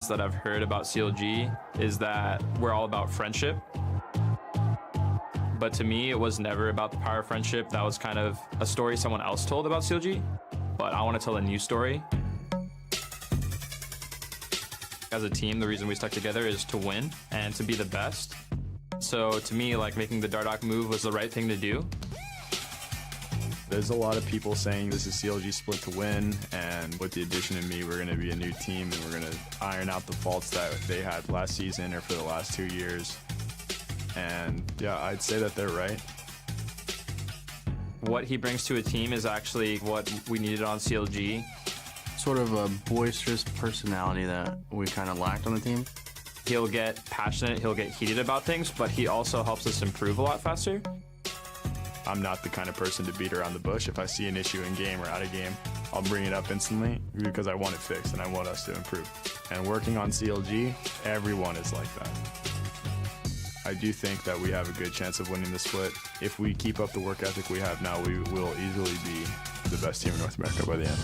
that I've heard about CLG is that we're all about friendship. But to me, it was never about the power of friendship. That was kind of a story someone else told about CLG, but I want to tell a new story. As a team, the reason we stuck together is to win and to be the best. So to me, like, making the Dardoch move was the right thing to do. There's a lot of people saying this is CLG split to win, and with the addition of me, we're going to be a new team and we're going to iron out the faults that they had last season or for the last 2 years. And yeah, I'd say that they're right. What he brings to a team is actually what we needed on CLG. Sort of a boisterous personality that we kind of lacked on the team. He'll get passionate, he'll get heated about things, but he also helps us improve a lot faster. I'm not the kind of person to beat around the bush. If I see an issue in game or out of game, I'll bring it up instantly because I want it fixed and I want us to improve. And working on CLG, everyone is like that. I do think that we have a good chance of winning the split. If we keep up the work ethic we have now, we will easily be the best team in North America by the end.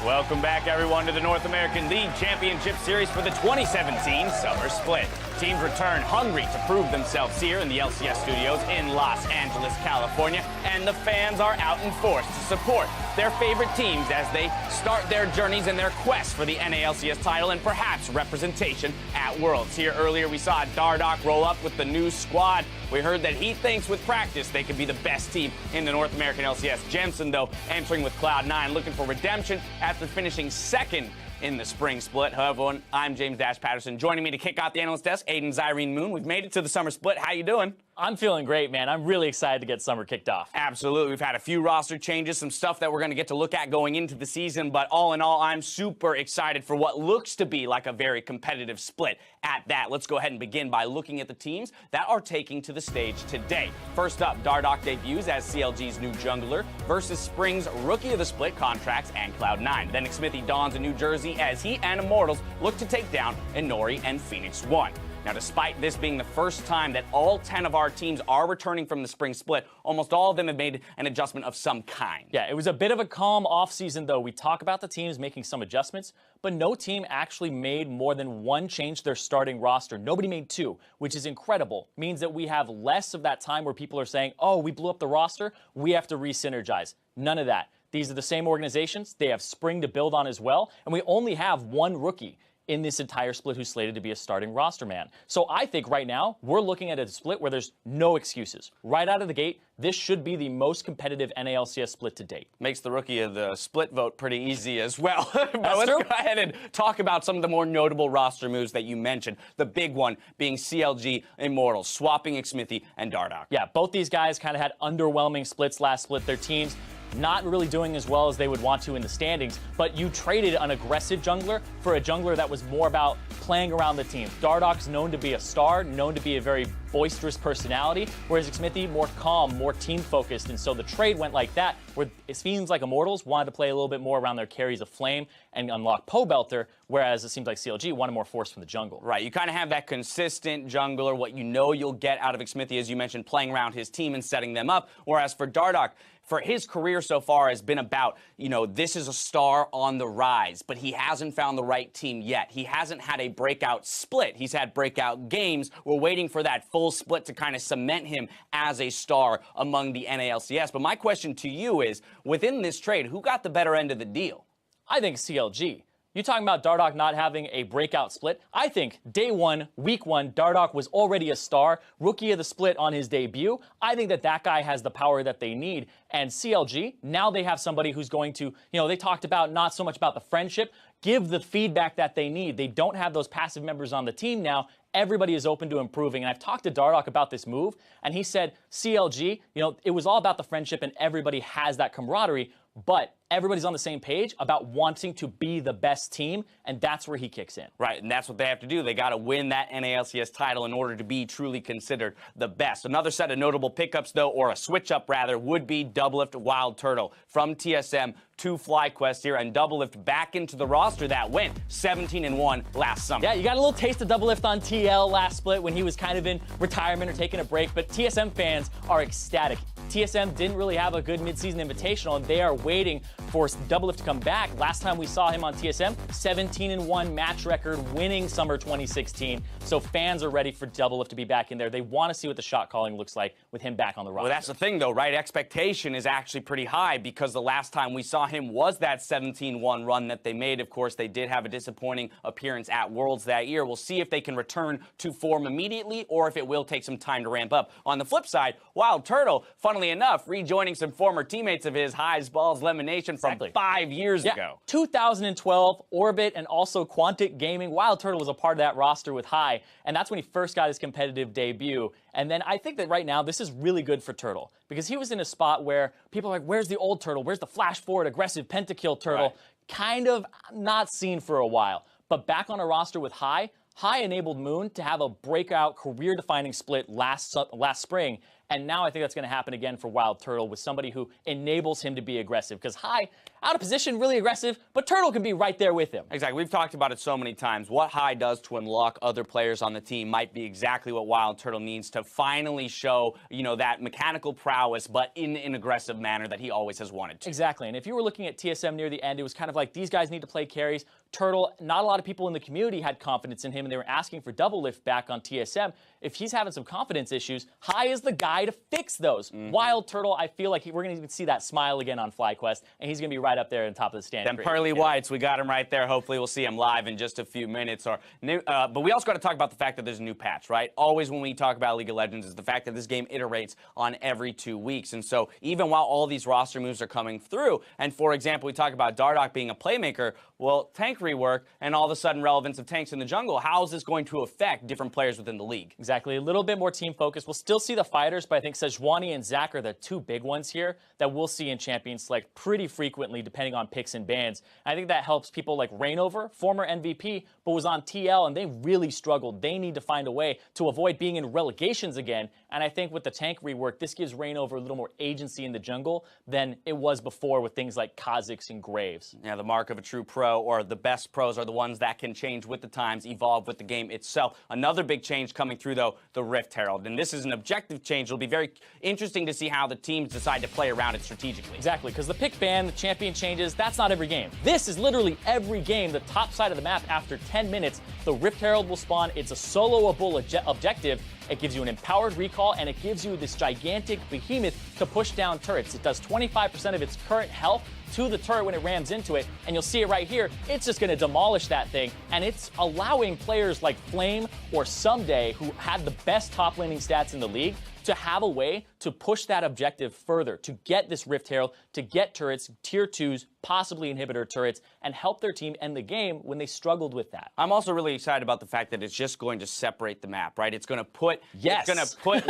Welcome back, everyone, to the North American League Championship Series for the 2017 Summer Split. Teams return hungry to prove themselves here in the LCS studios in Los Angeles, California, and the fans are out in force to support their favorite teams as they start their journeys in their quest for the NALCS title and perhaps representation at Worlds. Here earlier we saw Dardoch roll up with the new squad. We heard that he thinks with practice they could be the best team in the North American LCS. Jensen, though, entering with Cloud9, looking for redemption after finishing second in the spring split. However, I'm James Dash Patterson. Joining me to kick off the analyst desk, Aiden Zyrene Moon. We've made it to the summer split. How you doing? I'm feeling great, man. I'm really excited to get summer kicked off. Absolutely. We've had a few roster changes, some stuff that we're going to get to look at going into the season, but all in all, I'm super excited for what looks to be like a very competitive split at that. Let's go ahead and begin by looking at the teams that are taking to the stage today. First up, Dardoch debuts as CLG's new jungler versus Spring's Rookie of the Split Contracts and Cloud9. Then Xmithie dons in New Jersey as he and Immortals look to take down Inori and Phoenix One. Now, despite this being the first time that all 10 of our teams are returning from the spring split, almost all of them have made an adjustment of some kind. Yeah, it was a bit of a calm offseason, though. We talk about the teams making some adjustments, but no team actually made more than one change to their starting roster. Nobody made two, which is incredible. Means that we have less of that time where people are saying, oh, we blew up the roster, we have to re-synergize. None of that. These are the same organizations. They have spring to build on as well, and we only have one rookie in this entire split who's slated to be a starting roster man. So I think right now, we're looking at a split where there's no excuses. Right out of the gate, this should be the most competitive NALCS split to date. Makes the rookie of the split vote pretty easy as well. But That's let's true. go ahead and talk about some of the more notable roster moves that you mentioned. The big one being CLG Immortals, swapping Xmithie and Dardoch. Yeah, both these guys kind of had underwhelming splits last split. Their teams not really doing as well as they would want to in the standings, but you traded an aggressive jungler for a jungler that was more about playing around the team. Dardoch's known to be a star, known to be a very boisterous personality, whereas Xmithie more calm, more team-focused, and so the trade went like that, where it seems like Immortals wanted to play a little bit more around their carries of Flame and unlock Pobelter, whereas it seems like CLG wanted more force from the jungle. Right, you kind of have that consistent jungler, what you know you'll get out of Xmithie, as you mentioned, playing around his team and setting them up, whereas for Dardoch, for his career so far has been about, you know, this is a star on the rise, but he hasn't found the right team yet. He hasn't had a breakout split. He's had breakout games. We're waiting for that full split to kind of cement him as a star among the NALCS. But my question to you is, within this trade, who got the better end of the deal? I think CLG. You talking about Dardoch not having a breakout split? I think day one, week one, Dardoch was already a star, rookie of the split on his debut. I think that that guy has the power that they need. And CLG, now they have somebody who's going to, you know, they talked about not so much about the friendship, give the feedback that they need. They don't have those passive members on the team now. Everybody is open to improving. And I've talked to Dardoch about this move, and he said, CLG, it was all about the friendship and everybody has that camaraderie, but everybody's on the same page about wanting to be the best team, and that's where he kicks in. Right, and that's what they have to do. They got to win that NALCS title in order to be truly considered the best. Another set of notable pickups, though, or a switch-up, rather, would be Doublelift Wild Turtle from TSM to FlyQuest here, and Doublelift back into the roster that went 17-1 last summer. Yeah, you got a little taste of Doublelift on TL last split when he was kind of in retirement or taking a break, but TSM fans are ecstatic. TSM didn't really have a good midseason invitational, and they are waiting for Doublelift to come back. Last time we saw him on TSM, 17-1 match record, winning summer 2016. So fans are ready for Doublelift to be back in there. They want to see what the shot calling looks like with him back on the roster. Well, that's the thing, though, right? Expectation is actually pretty high because the last time we saw him was that 17-1 run that they made. Of course, they did have a disappointing appearance at Worlds that year. We'll see if they can return to form immediately or if it will take some time to ramp up. On the flip side, Wild Turtle, funnily enough, rejoining some former teammates of his, Highs Balls Lemonation, from 5 years ago. 2012, Orbit, and also Quantic Gaming. Wild Turtle was a part of that roster with High, and that's when he first got his competitive debut. And then I think that right now, this is really good for Turtle, because he was in a spot where people are like, where's the old Turtle? Where's the flash forward, aggressive pentakill Turtle? Right. Kind of not seen for a while. But back on a roster with High enabled Moon to have a breakout, career-defining split last spring. And now I think that's going to happen again for Wild Turtle with somebody who enables him to be aggressive. Because High, out of position, really aggressive, but Turtle can be right there with him. Exactly. We've talked about it so many times. What High does to unlock other players on the team might be exactly what Wild Turtle needs to finally show, that mechanical prowess, but in an aggressive manner that he always has wanted to. Exactly. And if you were looking at TSM near the end, it was kind of like these guys need to play carries. Turtle, not a lot of people in the community had confidence in him, and they were asking for Doublelift back on TSM. If he's having some confidence issues, High is the guy to fix those. Wild Turtle, I feel like we're going to see that smile again on FlyQuest, and he's going to be right up there on top of the standing. Them pearly whites, we got him right there. Hopefully we'll see him live in just a few minutes. But we also got to talk about the fact that there's a new patch, right? Always when we talk about League of Legends is the fact that this game iterates on every 2 weeks. And so even while all these roster moves are coming through, and for example, we talk about Dardoch being a playmaker, well, tank rework, and all of a sudden relevance of tanks in the jungle, how is this going to affect different players within the league? Exactly. A little bit more team focus. We'll still see the fighters, but I think Sejuani and Zach are the two big ones here that we'll see in Champions Select pretty frequently, depending on picks and bans. And I think that helps people like Rainover, former MVP, but was on TL, and they really struggled. They need to find a way to avoid being in relegations again. And I think with the tank rework, this gives Rainover a little more agency in the jungle than it was before with things like Kha'Zix and Graves. Yeah, the mark of a true pro, or the best pros, are the ones that can change with the times, evolve with the game itself. Another big change coming through, though, the Rift Herald. And this is an objective change. It'll be very interesting to see how the teams decide to play around it strategically. Exactly, because the pick ban, the champion changes, that's not every game. This is literally every game, the top side of the map after 10 minutes. The Rift Herald will spawn. It's a soloable objective. It gives you an empowered recall, and it gives you this gigantic behemoth to push down turrets. It does 25% of its current health to the turret when it rams into it, and you'll see it right here. It's just going to demolish that thing, and it's allowing players like Flame or Someday, who had the best top laning stats in the league, to have a way to push that objective further, to get this Rift Herald, to get turrets, tier 2s, possibly inhibitor turrets, and help their team end the game when they struggled with that. I'm also really excited about the fact that it's just going to separate the map, right? It's going to put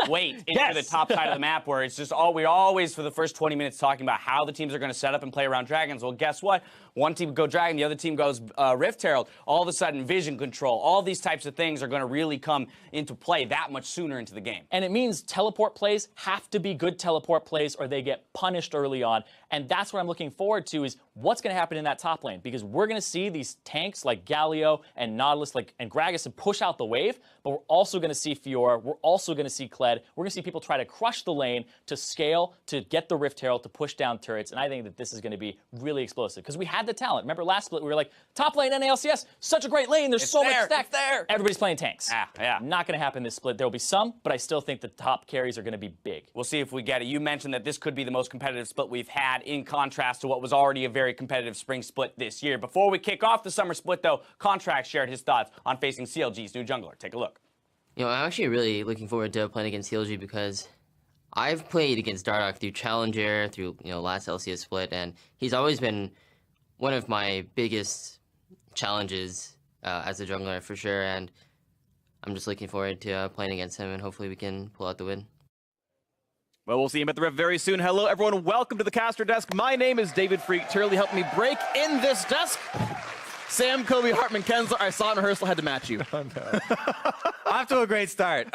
weight into the top side of the map, where it's just we're always for the first 20 minutes talking about how the teams are going to set up and play around dragons. Well, guess what? One team go Dragon, the other team goes Rift Herald. All of a sudden, vision control, all these types of things are going to really come into play that much sooner into the game. And it means teleport plays have to be good teleport plays, or they get punished early on. And that's what I'm looking forward to, is what's going to happen in that top lane, because we're going to see these tanks like Galio and Nautilus and Gragas push out the wave, but we're also going to see Fiora, we're also going to see Kled, we're going to see people try to crush the lane to scale, to get the Rift Herald, to push down turrets, and I think that this is going to be really explosive, because we had the talent. Remember last split, we were like, top lane NALCS, such a great lane, there's so much stack there. Everybody's playing tanks. Yeah. Not going to happen this split. There will be some, but I still think the top carries are going to be big. We'll see if we get it. You mentioned that this could be the most competitive split we've had, in contrast to what was already a very competitive spring split this year. Before we kick off the summer split, though, Contract shared his thoughts on facing CLG's new jungler. Take a look. I'm actually really looking forward to playing against CLG, because I've played against Dardoch through Challenger, through last LCS split, and he's always been one of my biggest challenges as a jungler for sure, and I'm just looking forward to playing against him, and hopefully we can pull out the win. Well, we'll see him at the Rift very soon. Hello, everyone. Welcome to the Caster Desk. My name is David Freak. Turley helped me break in this desk. Sam, Kobe, Hartman, Kensler, I saw in rehearsal, had to match you. Oh, no. Off to a great start.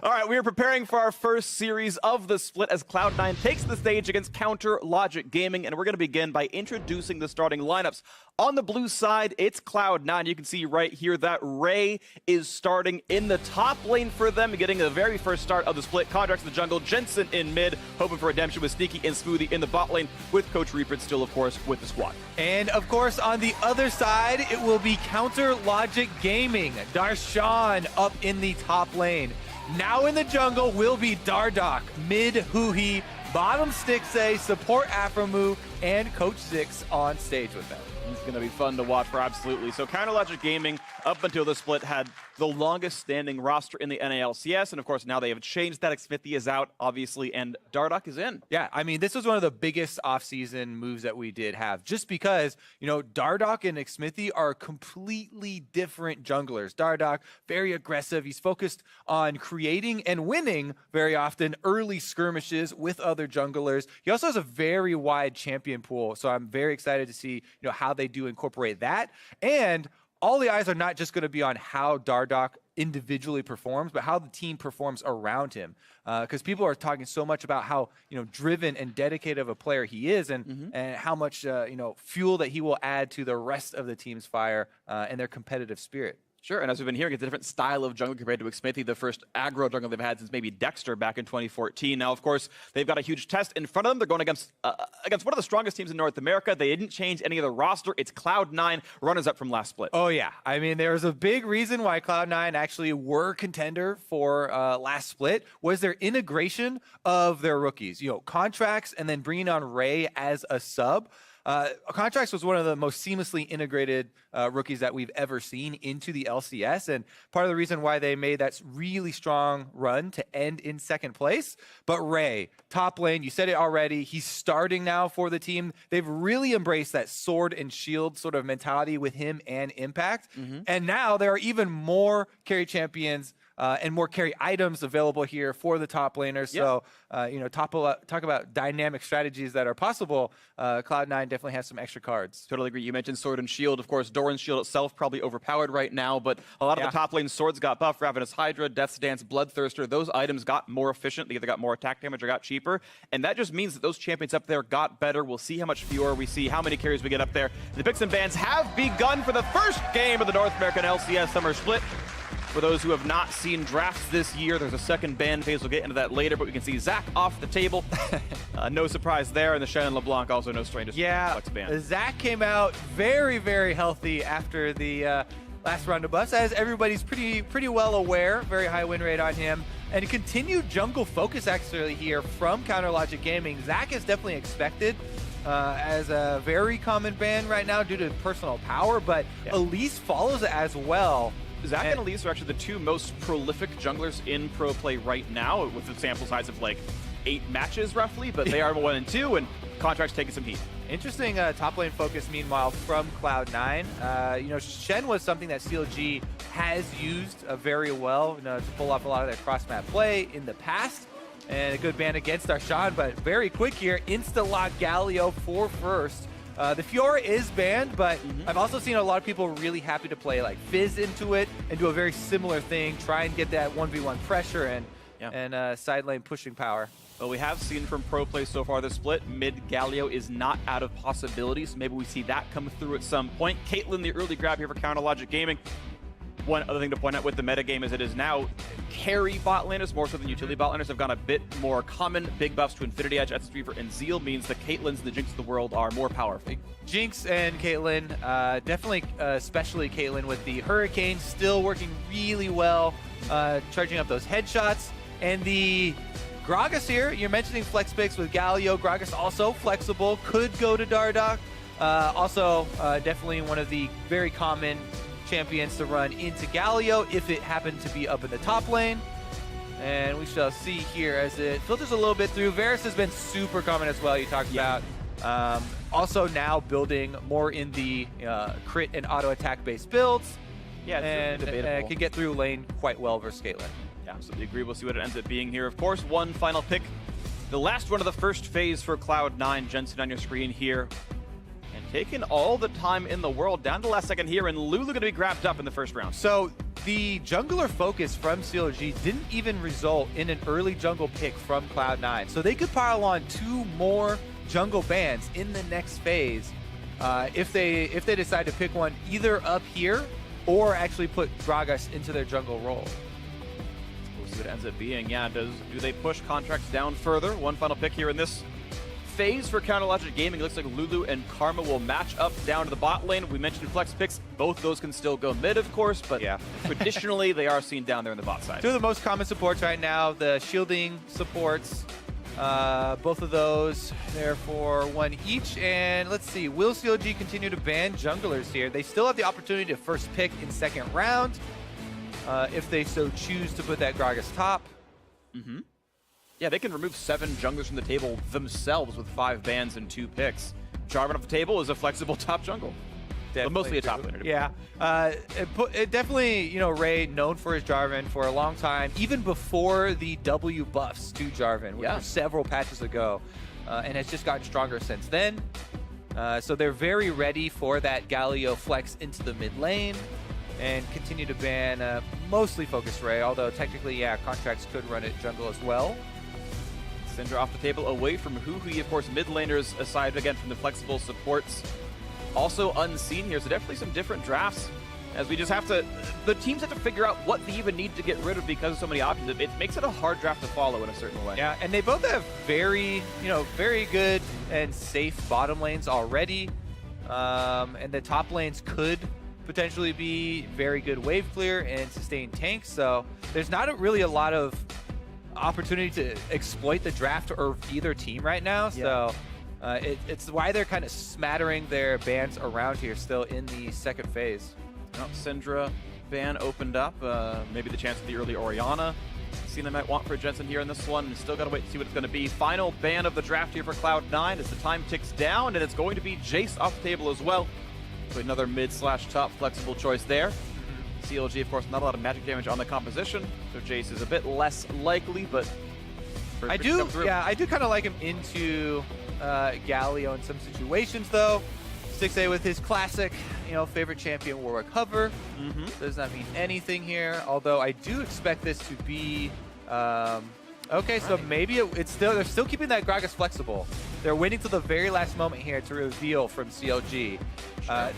All right, we are preparing for our first series of the split as Cloud9 takes the stage against Counter Logic Gaming, and we're going to begin by introducing the starting lineups. On the blue side, it's Cloud9. You can see right here that Ray is starting in the top lane for them, getting the very first start of the split. Contracts in the jungle, Jensen in mid, hoping for redemption with Sneaky and Smoothie in the bot lane, with Coach Reaper still, of course, with the squad. And, of course, on the other side, it will be Counter Logic Gaming. Darshan up in the top lane. Now in the jungle will be Dardoch, mid Huhi, bottom Stixay, support Aframu, and Coach Six on stage with them. It's going to be fun to watch for, absolutely. So Counter Logic Gaming, up until the split, had the longest standing roster in the NALCS, and of course now they have changed that. Xmithie is out, obviously, and Dardoch is in. Yeah, I mean, this was one of the biggest offseason moves that we did have, just because, you know, Dardoch and Xmithie are completely different junglers. Dardoch, very aggressive. He's focused on creating and winning very often early skirmishes with other junglers. He also has a very wide champion pool, so I'm very excited to see, you know, how they do incorporate that. And all the eyes are not just going to be on how Dardoch individually performs, but how the team performs around him. Because people are talking so much about how, you know, driven and dedicated of a player he is, and how much you know, fuel that he will add to the rest of the team's fire and their competitive spirit. Sure, and as we've been hearing, it's a different style of jungle compared to Xmithie, the first aggro jungle they've had since maybe Dexter back in 2014. Now, of course, they've got a huge test in front of them. They're going against one of the strongest teams in North America. They didn't change any of the roster. It's Cloud9, runners-up from last split. Oh, yeah. I mean, there was a big reason why Cloud9 actually were contender for last split, was their integration of their rookies. You know, Contracts and then bringing on Ray as a sub. Contracts was one of the most seamlessly integrated rookies that we've ever seen into the LCS, and part of the reason why they made that really strong run to end in second place. But Ray, top lane, you said it already, he's starting now for the team. They've really embraced that sword and shield sort of mentality with him and Impact, and now there are even more carry champions and more carry items available here for the top laners. Yep. So, you know, talk about dynamic strategies that are possible. Cloud9 definitely has some extra cards. Totally agree. You mentioned Sword and Shield. Of course, Doran's Shield itself probably overpowered right now, but a lot of the top lane swords got buffed. Ravenous Hydra, Death's Dance, Bloodthirster, those items got more efficient. They either got more attack damage or got cheaper, and that just means that those champions up there got better. We'll see how much Fiora we see, how many carries we get up there. The picks and bans have begun for the first game of the North American LCS Summer Split. For those who have not seen drafts this year, there's a second ban phase. We'll get into that later, but we can see Zach off the table. No surprise there, and the Shannon LeBlanc also no stranger. Yeah, Zach came out very, very healthy after the last round of buffs, as everybody's pretty well aware. Very high win rate on him. And a continued jungle focus actually here from Counter Logic Gaming. Zach is definitely expected as a very common ban right now due to personal power, but Elise follows it as well. Zach and Elise are actually the two most prolific junglers in pro play right now, with a sample size of like 8 matches roughly, but they are 1 and 2, and Contracts taking some heat. Interesting top lane focus, meanwhile, from Cloud9. You know, Shen was something that CLG has used very well, you know, to pull off a lot of their cross-map play in the past. And a good ban against Darshan, but very quick here, insta-lock Galio for first. The Fiora is banned, but I've also seen a lot of people really happy to play like Fizz into it and do a very similar thing, try and get that 1v1 pressure and side lane pushing power. Well, we have seen from pro play so far this split, mid Galio is not out of possibilities, so maybe we see that come through at some point. Caitlyn, the early grab here for Counter Logic Gaming. One other thing to point out with the metagame is it is now carry bot laners more so than utility bot laners have gone a bit more common. Big buffs to Infinity Edge, Essence Reaver, and Zeal means the Caitlyn's and the Jinx of the world are more powerful. Jinx and Caitlyn, definitely, especially Caitlyn with the Hurricane, still working really well, charging up those headshots. And the Gragas here, you're mentioning flex picks with Galio. Gragas also flexible, could go to Dardoch. Also, definitely one of the very common champions to run into Galio if it happened to be up in the top lane. And we shall see here as it filters a little bit through. Varus has been super common as well, you talked about. Also now building more in the crit and auto attack based builds. Yeah, it's and can get through lane quite well versus Caitlyn. Yeah, absolutely agree. We'll see what it ends up being here. Of course, one final pick. The last one of the first phase for Cloud9. Jensen on your screen here. And taking all the time in the world down to the last second here, and Lulu going to be grabbed up in the first round. So the jungler focus from CLG didn't even result in an early jungle pick from Cloud9. So they could pile on 2 more jungle bans in the next phase if they decide to pick one either up here or actually put Gragas into their jungle role. We'll see what it ends up being. Yeah, do they push contracts down further? One final pick here in this phase for Counterlogic Gaming. It looks like Lulu and Karma will match up down to the bot lane. We mentioned flex picks. Both those can still go mid, of course, but yeah. Traditionally they are seen down there in the bot side. 2 of the most common supports right now, the shielding supports. Both of those there for 1 each. And let's see, will CLG continue to ban junglers here? They still have the opportunity to first pick in second round if they so choose to put that Gragas top. Yeah, they can remove 7 junglers from the table themselves with 5 bans and 2 picks. Jarvan off the table is a flexible top jungle. But mostly a top laner. Yeah, it definitely, you know, Ray known for his Jarvan for a long time, even before the W buffs to Jarvan, which were several patches ago, and has just gotten stronger since then. So they're very ready for that Galio flex into the mid lane and continue to ban mostly focus Ray, although technically, yeah, contracts could run it jungle as well. Syndra off the table away from Huhi, of course, mid laners aside again from the flexible supports. Also unseen here, so definitely some different drafts as we just have to, the teams have to figure out what they even need to get rid of because of so many options. It makes it a hard draft to follow in a certain way. Yeah, and they both have very good and safe bottom lanes already. And the top lanes could potentially be very good wave clear and sustain tanks, so there's not really a lot of opportunity to exploit the draft of either team right now. So it's why they're kind of smattering their bans around here still in the second phase. Oh, Syndra ban opened up. Maybe the chance of the early Orianna. Seen they might want for Jensen here in this one, and still got to wait to see what it's going to be. Final ban of the draft here for Cloud9 as the time ticks down, and it's going to be Jace off the table as well. So another mid/top flexible choice there. CLG, of course, not a lot of magic damage on the composition, so Jace is a bit less likely, but I do kind of like him into Galio in some situations, though. 6A with his classic, favorite champion Warwick hover. Does not mean anything here, although I do expect this to be okay. So maybe they're still keeping that Gragas flexible. They're waiting till the very last moment here to reveal from CLG.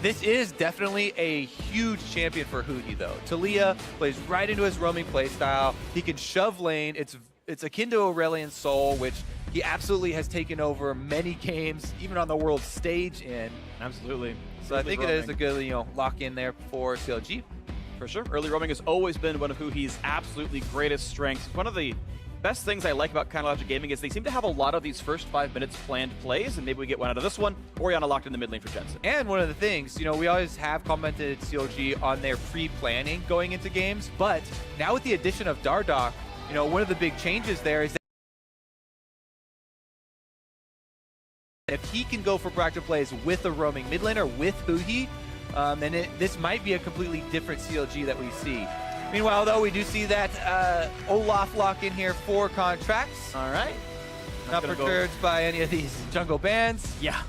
This is definitely a huge champion for Hootie, though. Talia plays right into his roaming playstyle. He can shove lane. It's akin to Aurelion Sol, which he absolutely has taken over many games, even on the world stage in. Absolutely. So I think it is a good, lock in there for CLG. For sure. Early roaming has always been one of Hootie's absolutely greatest strengths. One of the best things I like about Counterlogic Gaming is they seem to have a lot of these first 5 minutes planned plays, and maybe we get one out of this one. Orianna locked in the mid lane for Jensen. And one of the things, we always have commented CLG on their pre-planning going into games, but now with the addition of Dardoch, one of the big changes there is that if he can go for proactive plays with a roaming mid laner, with Hootie, then this might be a completely different CLG that we see. Meanwhile, though, we do see that Olaf lock in here for contracts. All right. Not perturbed by any of these jungle bans. Yeah.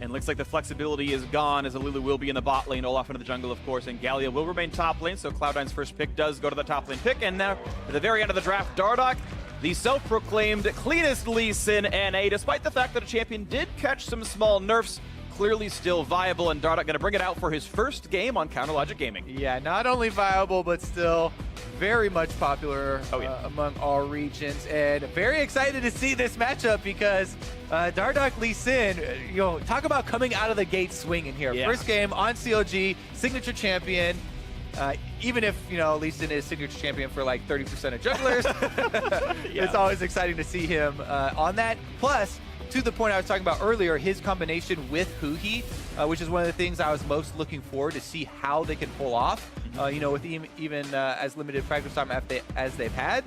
And looks like the flexibility is gone as Lulu will be in the bot lane, Olaf into the jungle, of course, and Galio will remain top lane, so Cloud9's first pick does go to the top lane pick. And now, at the very end of the draft, Dardoch, the self-proclaimed cleanest Lee Sin NA, despite the fact that a champion did catch some small nerfs, clearly still viable, and Dardoch going to bring it out for his first game on Counterlogic Gaming. Yeah, not only viable, but still very much popular among all regions, and very excited to see this matchup because Dardoch Lee Sin, talk about coming out of the gate swinging here. Yeah. First game on CLG, signature champion. Even if, Lee Sin is signature champion for like 30% of jugglers, it's always exciting to see him on that. Plus, to the point I was talking about earlier, his combination with Huhi, which is one of the things I was most looking forward to see how they can pull off, with even as limited practice time as they've had.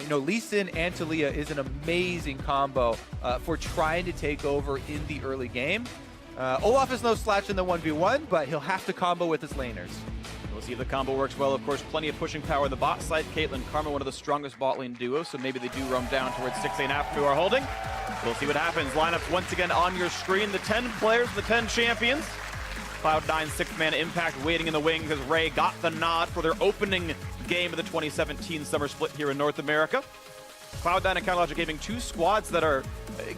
Lee Sin and Talia is an amazing combo for trying to take over in the early game. Olaf is no slouch in the 1v1, but he'll have to combo with his laners. We'll see if the combo works well. Of course, plenty of pushing power on the bot side. Caitlyn, Karma, one of the strongest bot lane duos, so maybe they do roam down towards 6-8 after who are holding. We'll see what happens. Lineups once again on your screen. The 10 players, the 10 champions. Cloud9 6-man impact waiting in the wings as Ray got the nod for their opening game of the 2017 summer split here in North America. Cloud9 and CLG giving two squads that are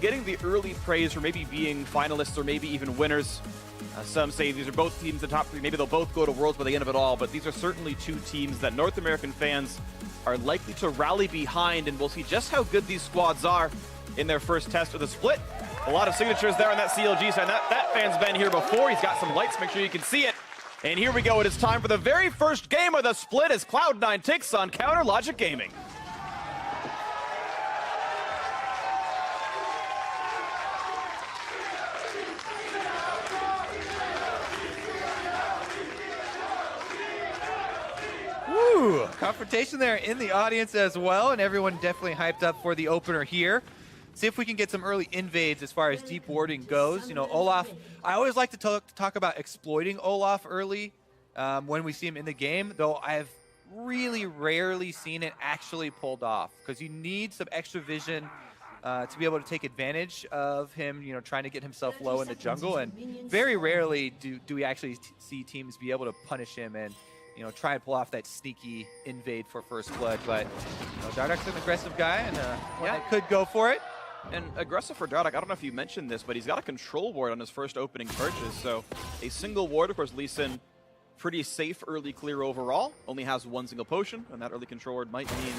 getting the early praise for maybe being finalists or maybe even winners. Some say these are both teams in the top 3. Maybe they'll both go to Worlds by the end of it all, but these are certainly two teams that North American fans are likely to rally behind, and we'll see just how good these squads are in their first test of the split. A lot of signatures there on that CLG side. That fan's been here before. He's got some lights. Make sure you can see it. And here we go. It is time for the very first game of the split as Cloud9 takes on Counter Logic Gaming. Woo! Confrontation there in the audience as well, and everyone definitely hyped up for the opener here. See if we can get some early invades as far as deep warding goes. You know, Olaf, I always like to talk about exploiting Olaf early when we see him in the game, though I've really rarely seen it actually pulled off because you need some extra vision to be able to take advantage of him, you know, trying to get himself low in the jungle, and very rarely do we actually see teams be able to punish him and, you know, try and pull off that sneaky invade for first blood. But you know, Dardock's an aggressive guy and one that could go for it. And aggressive for Dardock, I don't know if you mentioned this, but he's got a control ward on his first opening purchase. So a single ward, of course, Lee Sin, pretty safe early clear overall. Only has one single potion, and that early control ward might mean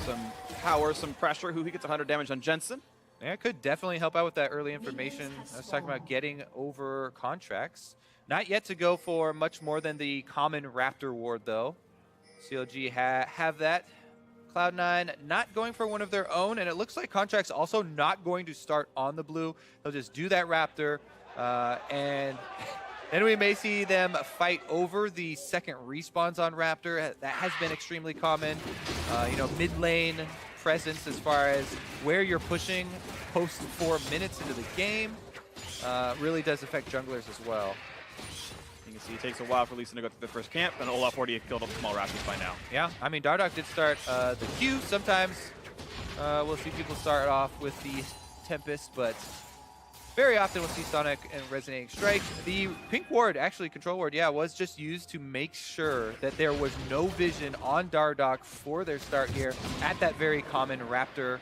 some power, some pressure. He gets 100 damage on Jensen. Yeah, it could definitely help out with that early information. I was talking about getting over contracts. Not yet to go for much more than the common Raptor ward, though. CLG have that. Cloud9 not going for one of their own, and it looks like contracts also not going to start on the blue. They'll just do that Raptor, and then we may see them fight over the second respawns on Raptor. That has been extremely common. You know, mid lane presence as far as where you're pushing post 4 minutes into the game really does affect junglers as well. You can see it takes a while for Lee Sin to go through the first camp, and Olaf already killed up the small Raptors by now. Yeah, I mean, Dardock did start the Q. Sometimes we'll see people start off with the Tempest, but very often we'll see Sonic and Resonating Strike. The pink ward, actually control ward, yeah, was just used to make sure that there was no vision on Dardock for their start here at that very common Raptor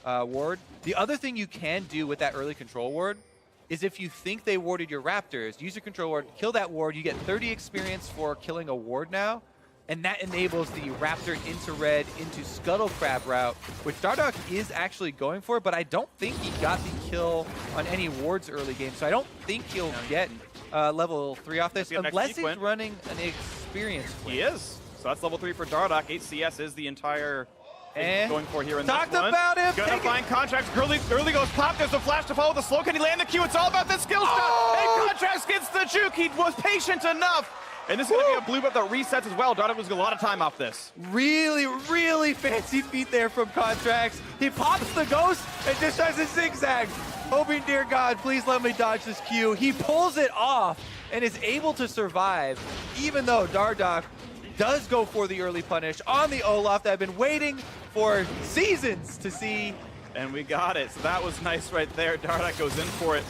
ward. The other thing you can do with that early control ward is if you think they warded your Raptors, use your control ward, kill that ward, you get 30 experience for killing a ward now, and that enables the Raptor into red, into Scuttle Crab route, which Dardock is actually going for, but I don't think he got the kill on any wards early game, so I don't think he'll get level 3 off this, unless he's running an experience win. He is. So that's level 3 for Dardock. HCS is the entire going for here in this one. Talked about him. Gonna find contracts. Early goes pop. There's a flash to follow the slow. Can he land the Q? It's all about the skill stuff. And contracts gets the juke. He was patient enough. And this is going to be a blue buff that resets as well. Dardock was a lot of time off this. Really, really fancy feat there from Contracts. He pops the ghost and just tries a zigzag. Hoping, dear God, please let me dodge this Q. He pulls it off and is able to survive, even though Dardock does go for the early punish on the Olaf that I've been waiting for seasons to see. And we got it. So that was nice right there. Dardock goes in for it.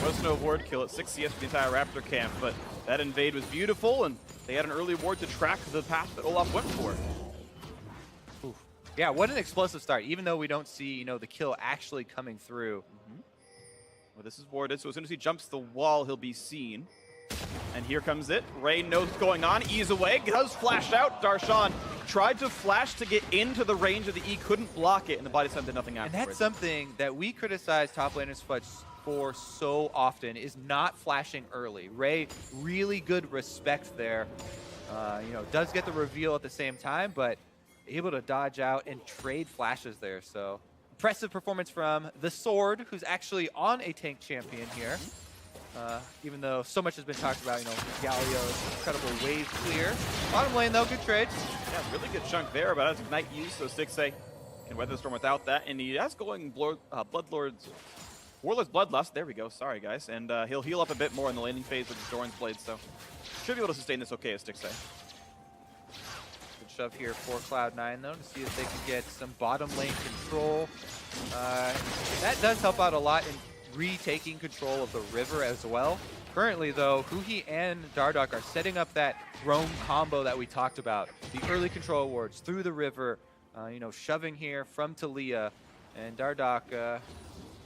There was no ward kill at 6 CS for the entire Raptor camp, but that invade was beautiful, and they had an early ward to track the path that Olaf went for. Oof. Yeah, what an explosive start, even though we don't see, you know, the kill actually coming through. Well, this is warded, so as soon as he jumps the wall, he'll be seen. And here comes it. Ray knows what's going on. Ease away. Does flash out. Darshan tried to flash to get into the range of the E. Couldn't block it, and the body slam did nothing afterwards. And that's something that we criticize top laners for so often, is not flashing early. Ray, really good respect there. You know, does get the reveal at the same time, but able to dodge out and trade flashes there. So impressive performance from the Sword, who's actually on a tank champion here. Even though so much has been talked about, you know, Galio's incredible wave clear. Bottom lane, though, good trade. Yeah, really good chunk there, but that's Ignite use, so 6A can weather the storm without that. And he has going Bloodlord's Warlord's Bloodlust, there we go, sorry guys. And he'll heal up a bit more in the laning phase with his Doran's Blade, so should be able to sustain this okay, as Sticks say. Good shove here for Cloud9 though, to see if they can get some bottom lane control. That does help out a lot in retaking control of the river as well. Currently though, Huhi and Dardoch are setting up that roam combo that we talked about. The early control awards through the river, you know, shoving here from Talia, and Dardoch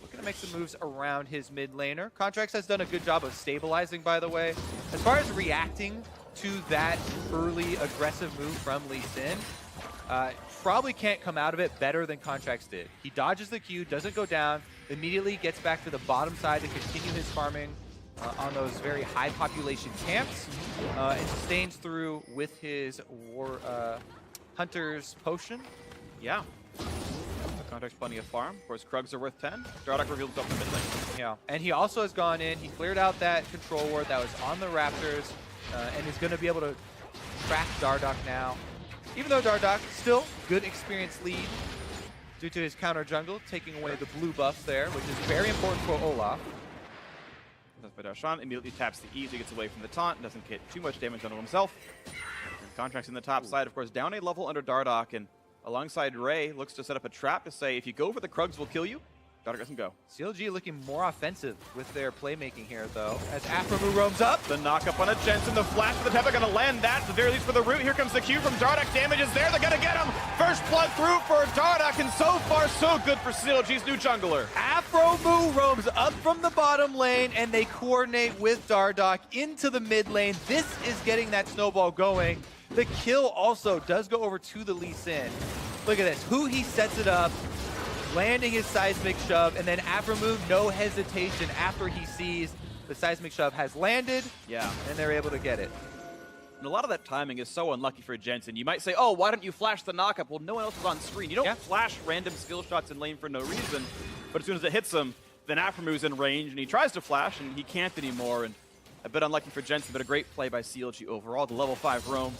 looking to make some moves around his mid laner. Contracts has done a good job of stabilizing, by the way. As far as reacting to that early aggressive move from Lee Sin, probably can't come out of it better than Contracts did. He dodges the Q, doesn't go down, immediately gets back to the bottom side to continue his farming on those very high population camps, and sustains through with his Hunter's Potion. Yeah. Contract's plenty of farm. Of course, Krugs are worth 10. Dardoch revealed himself in the mid lane. Yeah, and he also has gone in, he cleared out that control ward that was on the Raptors, and is going to be able to track Dardoch now. Even though Dardoch, still good experienced lead due to his counter jungle, taking away the blue buff there, which is very important for Olaf. That's by Darshan, immediately taps the E, so he gets away from the taunt, doesn't get too much damage onto himself. And Contract's in the top side, of course, down a level under Dardoch, and alongside Ray, looks to set up a trap to say, if you go for the Krugs, we'll kill you. Dardoch doesn't go. CLG looking more offensive with their playmaking here, though, as Aframu roams up. The knock-up on a Jensen, the flash for the Pep, they're going to land that, at the very least for the root. Here comes the Q from Dardoch, damage is there, they're going to get him! First blood through for Dardoch, and so far, so good for CLG's new jungler. Aframu roams up from the bottom lane, and they coordinate with Dardoch into the mid lane. This is getting that snowball going. The kill also does go over to the Lee Sin. Look at this, Huhi sets it up, landing his seismic shove, and then Aframu, no hesitation after he sees the seismic shove has landed. Yeah. And they're able to get it. And a lot of that timing is so unlucky for Jensen. You might say, oh, why don't you flash the knockup? Well, no one else is on screen. You don't flash random skill shots in lane for no reason. But as soon as it hits him, then Aframu's in range, and he tries to flash, and he can't anymore. And a bit unlucky for Jensen, but a great play by CLG overall. The level 5 roam,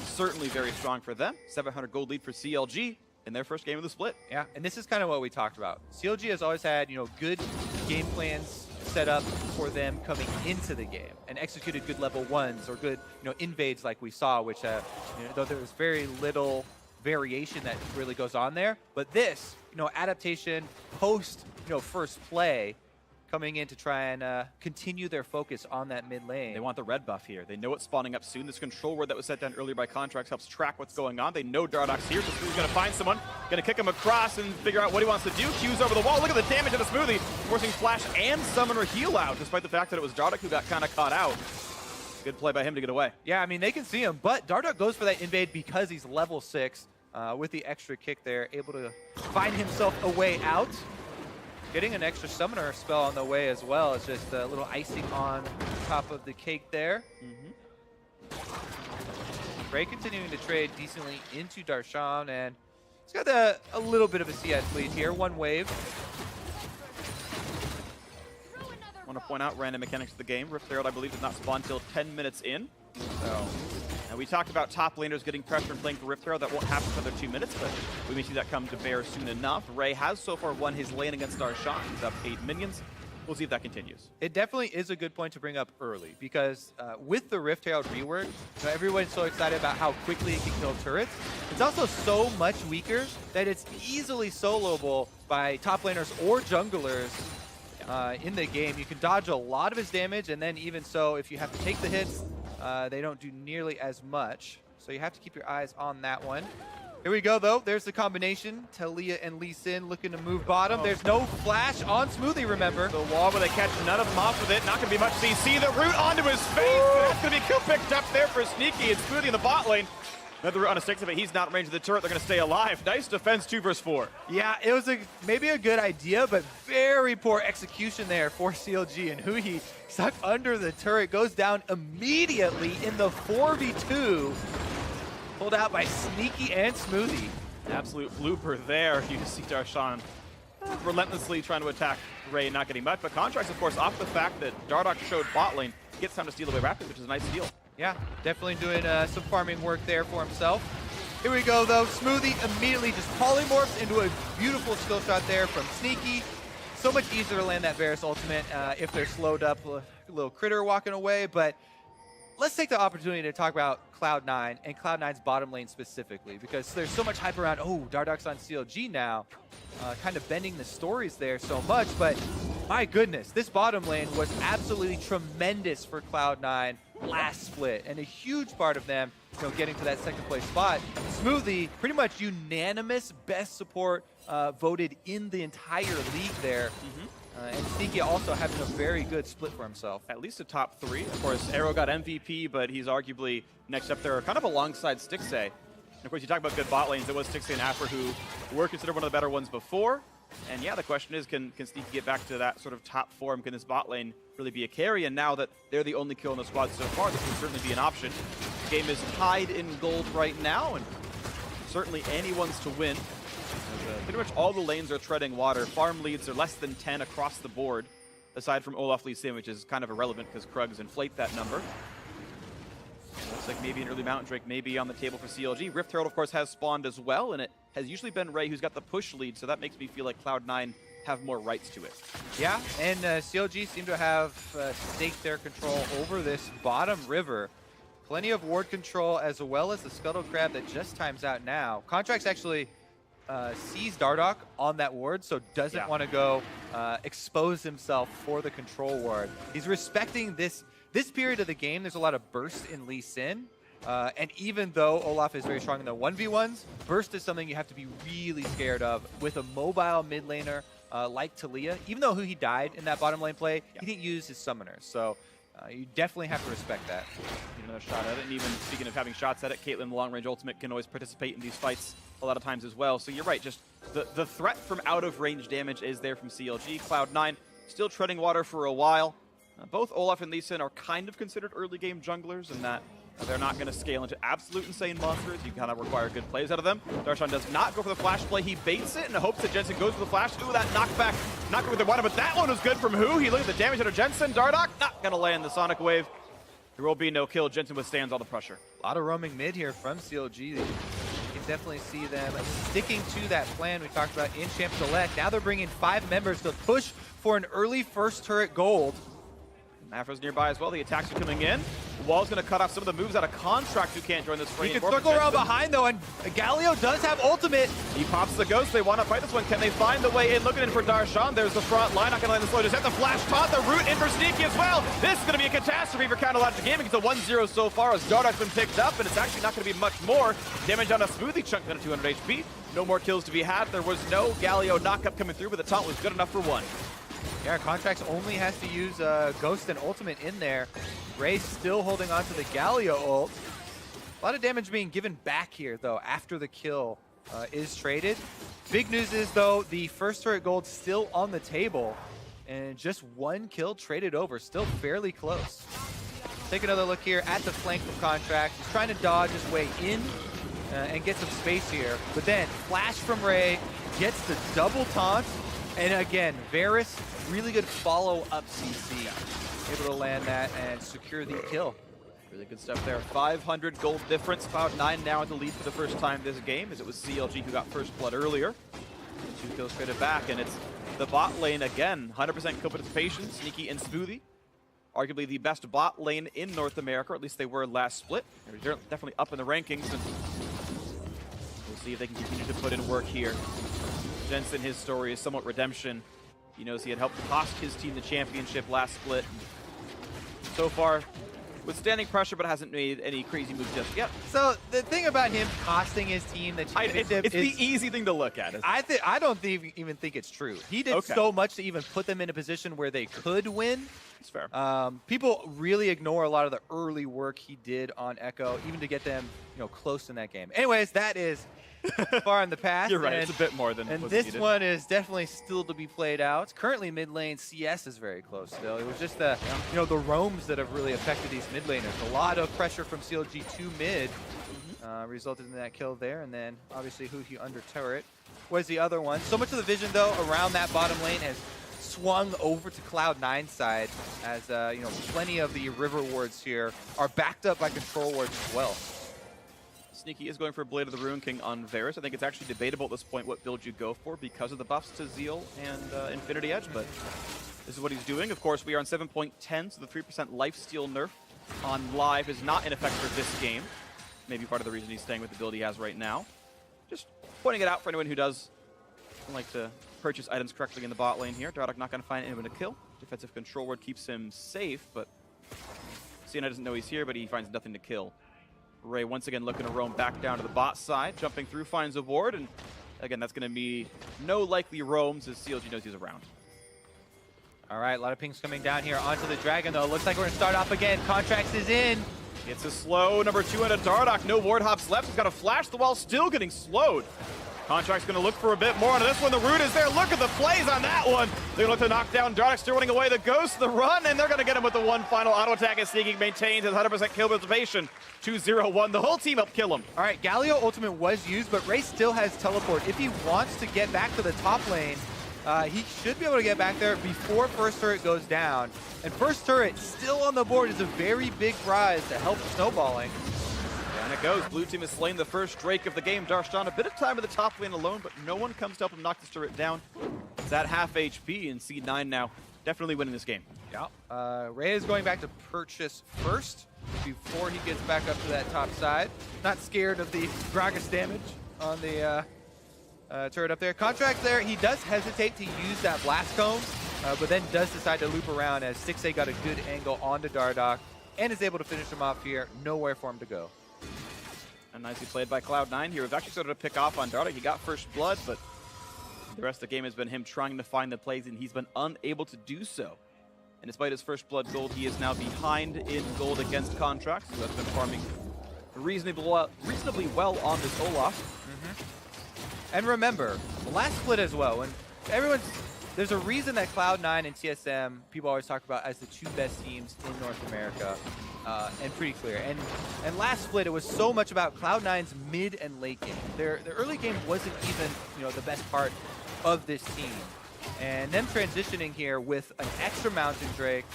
certainly very strong for them. 700 gold lead for CLG in their first game of the split. Yeah, and this is kind of what we talked about. CLG has always had, you know, good game plans set up for them coming into the game, and executed good level 1s or good, you know, invades like we saw, which, you know, though there was very little variation that really goes on there. But this, you know, adaptation post, you know, first play, coming in to try and continue their focus on that mid lane. They want the red buff here. They know it's spawning up soon. This control word that was set down earlier by Contracts helps track what's going on. They know Dardoch's here, so Smoothie's going to find someone, going to kick him across and figure out what he wants to do. Q's over the wall. Look at the damage of the Smoothie, forcing Flash and Summoner heal out, despite the fact that it was Dardoch who got kind of caught out. Good play by him to get away. Yeah, I mean, they can see him, but Dardoch goes for that invade because he's level 6 with the extra kick there, able to find himself a way out. Getting an extra summoner spell on the way as well. It's just a little icing on top of the cake there. Ray continuing to trade decently into Darshan, and he's got a little bit of a CS lead here. One wave. I want to point out random mechanics of the game. Rift Herald, I believe, did not spawn until 10 minutes in. So, and we talked about top laners getting pressure and playing for Rift Herald. That won't happen for another 2 minutes, but we may see that come to bear soon enough. Ray has so far won his lane against Darshan. He's up 8 minions. We'll see if that continues. It definitely is a good point to bring up early, because with the Rift Herald rework, you know, everyone's so excited about how quickly it can kill turrets. It's also so much weaker that it's easily soloable by top laners or junglers in the game. You can dodge a lot of his damage, and then even so, if you have to take the hits, they don't do nearly as much. So you have to keep your eyes on that one. Here we go, though. There's the combination. Talia and Lee Sin looking to move bottom. There's no flash on Smoothie, remember. The wall where they catch none of them off with it. Not going to be much CC. The root onto his face. That's going to be kill picked up there for Sneaky and Smoothie in the bot lane. Another root on a 6 of it. He's not in range of the turret. They're going to stay alive. Nice defense, 2 versus 4. Yeah, it was maybe a good idea, but very poor execution there for CLG. And Huhi stuck under the turret, goes down immediately in the 4v2. Pulled out by Sneaky and Smoothie. Absolute blooper there. You just see Darshan relentlessly trying to attack Ray, not getting much. But Contracts, of course, off the fact that Dardoch showed bot lane, gets time to steal away rapidly, which is a nice steal. Yeah, definitely doing some farming work there for himself. Here we go, though. Smoothie immediately just polymorphs into a beautiful skill shot there from Sneaky. so much easier to land that Varus ultimate if they're slowed up, a little critter walking away. But let's take the opportunity to talk about Cloud9 and Cloud9's bottom lane specifically, because there's so much hype around, oh, Dardoch's on CLG now, kind of bending the stories there so much. But my goodness, this bottom lane was absolutely tremendous for Cloud9 last split, and a huge part of them, getting to that second place spot. Smoothie, pretty much unanimous best support voted in the entire league there. And Sneaky also having a very good split for himself. At least a top 3. Of course, Arrow got MVP, but he's arguably next up there, kind of alongside Stixxay. And of course, you talk about good bot lanes. It was Stixxay and Afra who were considered one of the better ones before. And yeah, the question is, can Sneaky get back to that sort of top form? Can this bot lane really be a carry? And now that they're the only kill in the squad so far, this would certainly be an option. The game is tied in gold right now, and certainly anyone's to win. Pretty much all the lanes are treading water. Farm leads are less than 10 across the board, aside from Olaf Lee Sin, which is kind of irrelevant because Krugs inflate that number. Looks like maybe an early Mountain Drake may be on the table for CLG. Rift Herald, of course, has spawned as well, and it has usually been Ray who's got the push lead, so that makes me feel like Cloud9 have more rights to it. Yeah, and CLG seem to have staked their control over this bottom river. Plenty of ward control, as well as the Scuttle Crab that just times out now. Contracts actually sees Dardoch on that ward, so doesn't want to go expose himself for the control ward. He's respecting this period of the game. There's a lot of burst in Lee Sin. And even though Olaf is very strong in the 1v1s, burst is something you have to be really scared of with a mobile mid laner like Talia. Even though he died in that bottom lane play, he didn't use his summoners. So you definitely have to respect that. Another shot at it, and even speaking of having shots at it, Caitlyn, the long-range ultimate, can always participate in these fights a lot of times as well. So you're right, just the threat from out-of-range damage is there from CLG. Cloud9 still treading water for a while. Both Olaf and Lee Sin are kind of considered early-game junglers in that they're not going to scale into absolute insane monsters. You kind of require good plays out of them. Darshan does not go for the flash play. He baits it and hopes that Jensen goes for the flash. Ooh, that knockback. Not good with the water, but that one was good from who? He looked at the damage out of Jensen. Dardoch not going to land the Sonic Wave. There will be no kill. Jensen withstands all the pressure. A lot of roaming mid here from CLG. You can definitely see them sticking to that plan we talked about in Champ Select. Now they're bringing 5 members to push for an early first turret gold. Afra's nearby as well. The attacks are coming in. The wall's going to cut off some of the moves out of Contract who can't join this frame. He can circle around behind though, and Galio does have ultimate. He pops the ghost. They want to fight this one. Can they find the way in? Looking in for Darshan. There's the front line. Not going to land the slow. Just have the flash taunt. The root in for Sneaky as well. This is going to be a catastrophe for Counterlogic Gaming. It's a 1-0 so far as Dardoch's been picked up, and it's actually not going to be much more. Damage on a Smoothie chunk down to 200 HP. No more kills to be had. There was no Galio knockup coming through, but the taunt was good enough for one. Yeah, Contracts only has to use Ghost and Ultimate in there. Ray's still holding on to the Galio ult. A lot of damage being given back here, though, after the kill is traded. Big news is, though, the first turret gold still on the table. And just 1 kill traded over, still fairly close. Take another look here at the flank from Contract. He's trying to dodge his way in and get some space here. But then, flash from Ray, gets the double taunt. And again, Varus, really good follow-up CC. Able to land that and secure the kill. Really good stuff there. 500 gold difference. Cloud9 now in the lead for the first time this game, as it was CLG who got first blood earlier. 2 kills traded back, and it's the bot lane again. 100% co-participation, Sneaky and Smoothie. Arguably the best bot lane in North America, or at least they were last split. They're definitely up in the rankings, and we'll see if they can continue to put in work here. Jensen, his story is somewhat redemption. He knows he had helped cost his team the championship last split. So far, withstanding pressure, but hasn't made any crazy moves just yet. So the thing about him costing his team the championship it's the easy thing to look at. I don't even think it's true. He did so much to even put them in a position where they could win. It's fair. People really ignore a lot of the early work he did on Echo, even to get them, close in that game. Anyways, that is far in the past. You're right, it's a bit more than and was this needed. one is definitely still to be played out. Currently mid lane CS is very close still. It was just the the roams that have really affected these mid laners. A lot of pressure from CLG to mid resulted in that kill there, and then obviously Huhi under turret was the other one. So much of the vision though around that bottom lane has swung over to Cloud9 side, as plenty of the river wards here are backed up by control wards as well. Sneaky is going for Blade of the Ruin King on Varus. I think it's actually debatable at this point what build you go for because of the buffs to Zeal and Infinity Edge, but this is what he's doing. Of course, we are on 7.10, so the 3% lifesteal nerf on live is not in effect for this game. Maybe part of the reason he's staying with the build he has right now. Just pointing it out for anyone who does like to purchase items correctly in the bot lane here. Dardoch not going to find anyone to kill. Defensive control ward keeps him safe, but Cena doesn't know he's here, but he finds nothing to kill. Ray once again looking to roam back down to the bot side, jumping through, finds a ward, and again, that's going to be no likely roams as CLG knows he's around. All right, a lot of pings coming down here onto the Dragon, though. Looks like we're going to start off again. Contracts is in. It's a slow number 2 into Dardoch. No ward hops left. He's got to flash the wall, still getting slowed. Contract's going to look for a bit more on this one. The root is there. Look at the plays on that one. They're going to look to knock down Dardoch, still running away. The Ghost, the run, and they're going to get him with the one final auto attack as Sneaky maintains his 100% kill participation. 2-0-1. The whole team helped kill him. All right, Galio ultimate was used, but Ray still has teleport. If he wants to get back to the top lane, he should be able to get back there before first turret goes down. And first turret still on the board is a very big prize to help snowballing. And it goes. Blue team has slain the first Drake of the game. Darshan, a bit of time in the top lane alone, but no one comes to help him knock this turret down. It's at half HP, and C9 now definitely winning this game. Yeah. Ray is going back to purchase first before he gets back up to that top side. Not scared of the Gragas damage on the turret up there. Contract there, he does hesitate to use that blast cone, but then does decide to loop around as 6A got a good angle onto Dardoch and is able to finish him off here. Nowhere for him to go. And nicely played by Cloud9 here. We've actually started to pick off on Dardoch. He got first blood, but the rest of the game has been him trying to find the plays, and he's been unable to do so. And despite his first blood gold, he is now behind in gold against Contracts, so that's been farming reasonably well on this Olaf. And remember, the last split as well, when there's a reason that Cloud9 and TSM, people always talk about as the two best teams in North America, and pretty clear. And last split, it was so much about Cloud9's mid and late game. Their early game wasn't even, the best part of this team. And them transitioning here with an extra Mountain Drake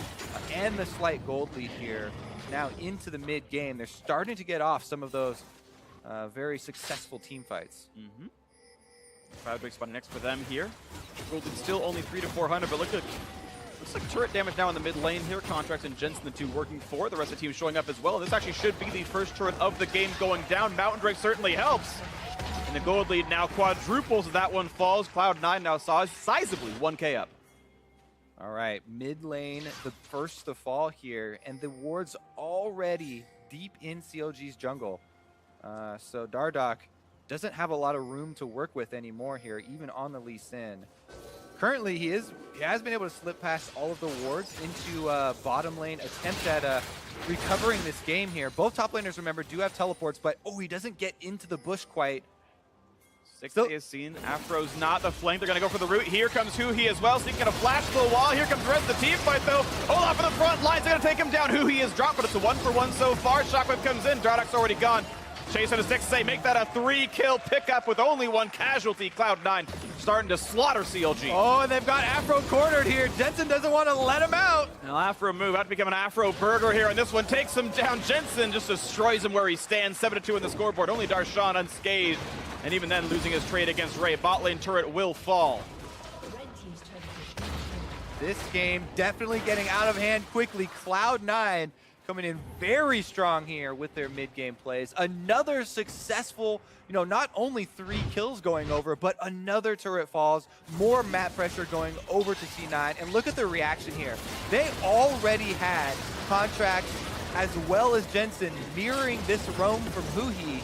and the slight gold lead here, now into the mid game, they're starting to get off some of those very successful team fights. Cloud Drake spawning next for them here. Gold lead still only 300 to 400, but looks like turret damage now in the mid lane here. Contracts and Jensen, the two working for. The rest of the team showing up as well. This actually should be the first turret of the game going down. Mountain Drake certainly helps. And the gold lead now quadruples as that one falls. Cloud9 now sizably 1K up. All right, mid lane, the first to fall here, and the ward's already deep in CLG's jungle. So Dardoch doesn't have a lot of room to work with anymore here, even on the Lee Sin. Currently, he has been able to slip past all of the wards into bottom lane, attempt at recovering this game here. Both top laners, remember, do have teleports, but he doesn't get into the bush quite. 6A is seen. Afro's not the flank. They're going to go for the root. Here comes Huhi as well. Sneaking a flash to the wall. Here comes the rest of the team fight, though. Olaf in the front lines. They're going to take him down. Huhi is dropped, but it's a 1-for-1 so far. Shockwave comes in. Dardoch's already gone. Chase on a 6A, make that a 3-kill pickup with only one casualty. Cloud9 starting to slaughter CLG. Oh, and they've got Afro cornered here. Jensen doesn't want to let him out. Now Afro move, out to become an Afro burger here, and this one takes him down. Jensen just destroys him where he stands. 7-2 in the scoreboard. Only Darshan unscathed, and even then losing his trade against Ray. Bot lane turret will fall. This game definitely getting out of hand quickly. Cloud9 coming in very strong here with their mid-game plays. Another successful, not only 3 kills going over, but another turret falls, more map pressure going over to C9. And look at the reaction here. They already had Contracts as well as Jensen mirroring this roam from Huhi,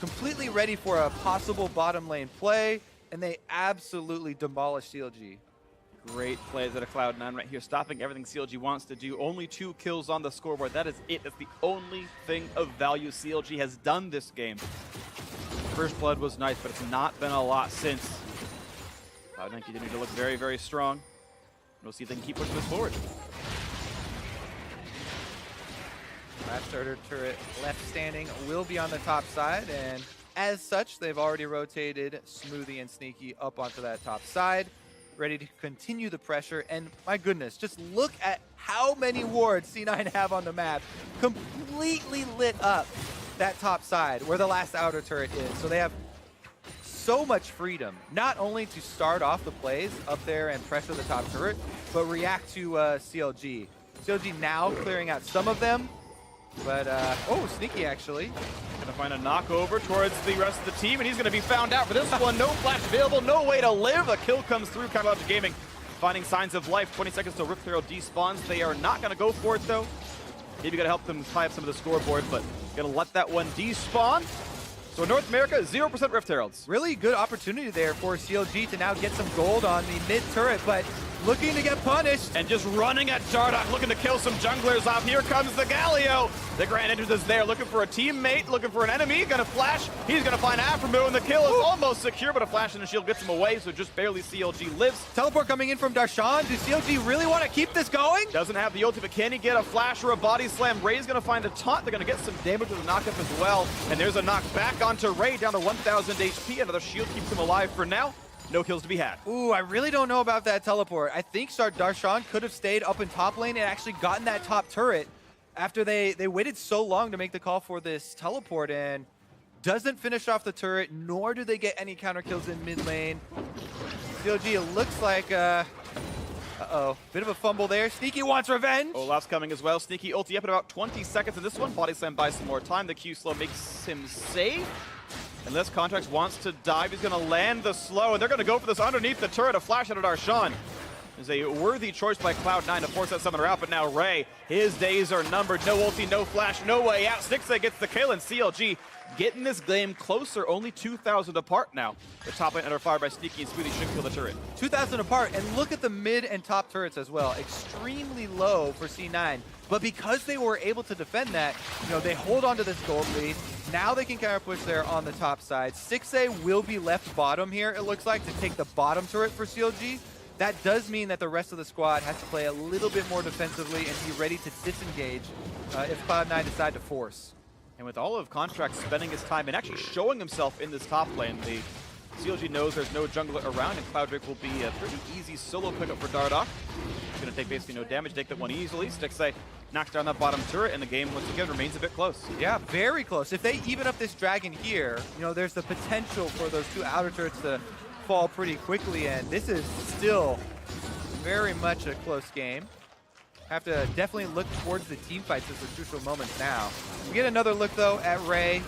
completely ready for a possible bottom lane play, and they absolutely demolished CLG. Great plays out of Cloud9 right here, stopping everything CLG wants to do. Only 2 kills on the scoreboard. That is it. That's the only thing of value CLG has done this game. First blood was nice, but it's not been a lot since. Cloud9 continue to look very, very strong. We'll see if they can keep pushing this forward. Last starter turret left standing will be on the top side, and as such, they've already rotated Smoothie and Sneaky up onto that top side, ready to continue the pressure. And my goodness, just look at how many wards C9 have on the map, completely lit up that top side where the last outer turret is. So they have so much freedom, not only to start off the plays up there and pressure the top turret, but react to CLG. CLG now clearing out some of them, but oh, sneaky actually. Gonna find a knockover towards the rest of the team, and he's gonna be found out for this one. No flash available, no way to live. A kill comes through. CLG Gaming finding signs of life. 20 seconds till Rift Herald despawns. They are not gonna go for it though. Maybe gonna help them tie up some of the scoreboard, but gonna let that one despawn. So in North America, 0% Rift Heralds. Really good opportunity there for CLG to now get some gold on the mid turret, but looking to get punished. And just running at Dardoch, looking to kill some junglers off. Here comes the Galio. The Grand Entrance is there, looking for a teammate, looking for an enemy. Gonna flash. He's gonna find Aframu, and the kill is almost secure, but a flash and a shield gets him away, so just barely CLG lives. Teleport coming in from Darshan. Do CLG really want to keep this going? Doesn't have the ulti, but can he get a flash or a body slam? Ray's gonna find a taunt. They're gonna get some damage with a knockup as well. And there's a knock back onto Ray, down to 1,000 HP. Another shield keeps him alive for now. No kills to be had. Ooh, I really don't know about that teleport. I think Darshan could have stayed up in top lane and actually gotten that top turret after they waited so long to make the call for this teleport, and doesn't finish off the turret, nor do they get any counter kills in mid lane. CLG, it looks like, uh-oh, bit of a fumble there. Sneaky wants revenge. Olaf's coming as well. Sneaky ulti up in about 20 seconds in this one. Body slam buys some more time. The Q slow makes him safe. Unless Contracts wants to dive, he's going to land the slow, and they're going to go for this underneath the turret. A flash out of Darshan is a worthy choice by Cloud9 to force that summoner out, but now Ray, his days are numbered. No ulti, no flash, no way out. Stixay gets the kill, and CLG getting this game closer, only 2,000 apart now. The top lane under fire by Sneaky, and Smoothie should kill the turret. 2,000 apart, and look at the mid and top turrets as well. Extremely low for C9, but because they were able to defend that, you know, they hold on to this gold lead. Now they can counter push there on the top side. Stixay will be left bottom here, it looks like, to take the bottom turret for CLG. That does mean that the rest of the squad has to play a little bit more defensively and be ready to disengage if Cloud9 decide to force. And with all of Contract spending his time and actually showing himself in this top lane, the CLG knows there's no jungler around, and Cloudrick will be a pretty easy solo pickup for Dardoch. He's going to take basically no damage, take that one easily. Stixay knocks down that bottom turret, and the game once again remains a bit close. Yeah, very close. If they even up this dragon here, you know, there's the potential for those two outer turrets to fall pretty quickly, and this is still very much a close game. Have to definitely look towards the team fights as the crucial moments now. We get another look though at Ray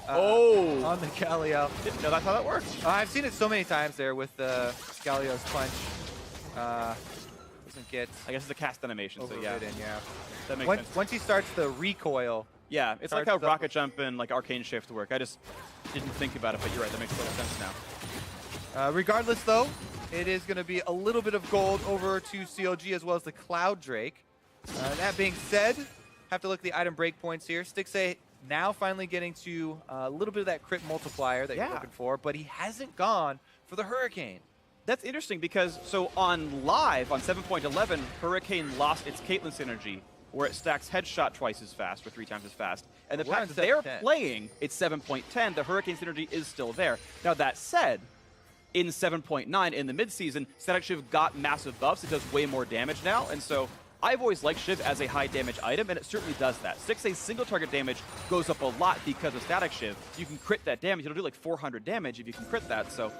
on the Galio. Didn't know that's how that works. I've seen it so many times there with Galio's punch. Doesn't get, I guess it's a cast animation, so yeah. Yeah. That makes sense. Once he starts the recoil. Yeah, it's like how Rocket Jump and like Arcane Shift work. I just didn't think about it, but you're right, that makes a lot of sense now. Regardless though, it is going to be a little bit of gold over to CLG as well as the Cloud Drake. That being said, have to look at the item breakpoints here. Stixay now finally getting to a little bit of that crit multiplier that you're looking for, but he hasn't gone for the Hurricane. That's interesting because, so on live, on 7.11, Hurricane lost its Caitlyn synergy, where it stacks headshot twice as fast, or 3 times as fast. And the pack they're playing, it's 7.10, the Hurricane synergy is still there. Now that said, in 7.9, in the mid-season, Static Shiv got massive buffs. It does way more damage now, and so I've always liked Shiv as a high damage item, and it certainly does that. Stixay's single target damage goes up a lot because of Static Shiv. You can crit that damage. It'll do like 400 damage if you can crit that, so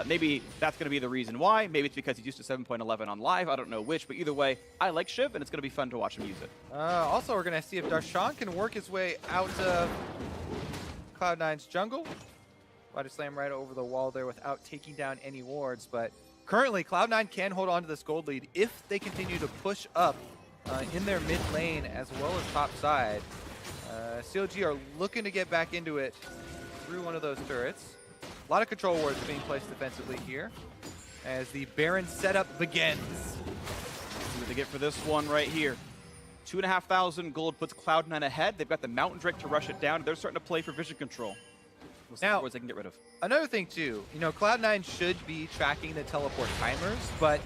maybe that's going to be the reason why. Maybe it's because he's used to 7.11 on live. I don't know which, but either way, I like Shiv, and it's going to be fun to watch him use it. Also, we're going to see if Darshan can work his way out of Cloud9's jungle. Body slam right over the wall there without taking down any wards, but currently Cloud9 can hold on to this gold lead if they continue to push up in their mid lane as well as top side. CLG are looking to get back into it through one of those turrets. A lot of control wards being placed defensively here as the Baron setup begins. See what they get for this one right here. 2,500 gold puts Cloud9 ahead. They've got the Mountain Drake to rush it down. They're starting to play for vision control. We'll see what they can get rid of. Another thing too, you know, Cloud9 should be tracking the teleport timers, but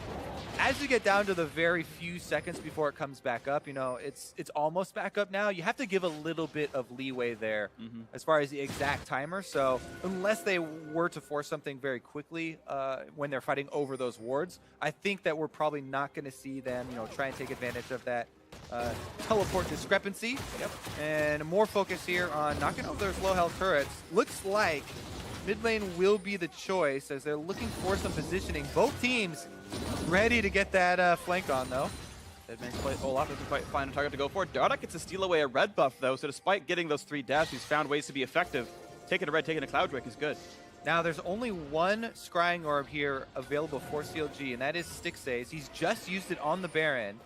as you get down to the very few seconds before it comes back up, you know, it's almost back up now. You have to give a little bit of leeway there as far as the exact timer. So unless they were to force something very quickly when they're fighting over those wards, I think that we're probably not going to see them, you know, try and take advantage of that teleport discrepancy. Yep. And more focus here on knocking over those low health turrets. Looks like mid lane will be the choice as they're looking for some positioning. Both teams ready to get that flank on, though. That makes Olaf doesn't quite find a target to go for. Dardoch gets to steal away a red buff, though, so despite getting those 3 deaths, he's found ways to be effective. Taking a red, taking a Cloud Drake is good. Now, there's only one Scrying Orb here available for CLG, and that is Stixace. He's just used it on the Baron.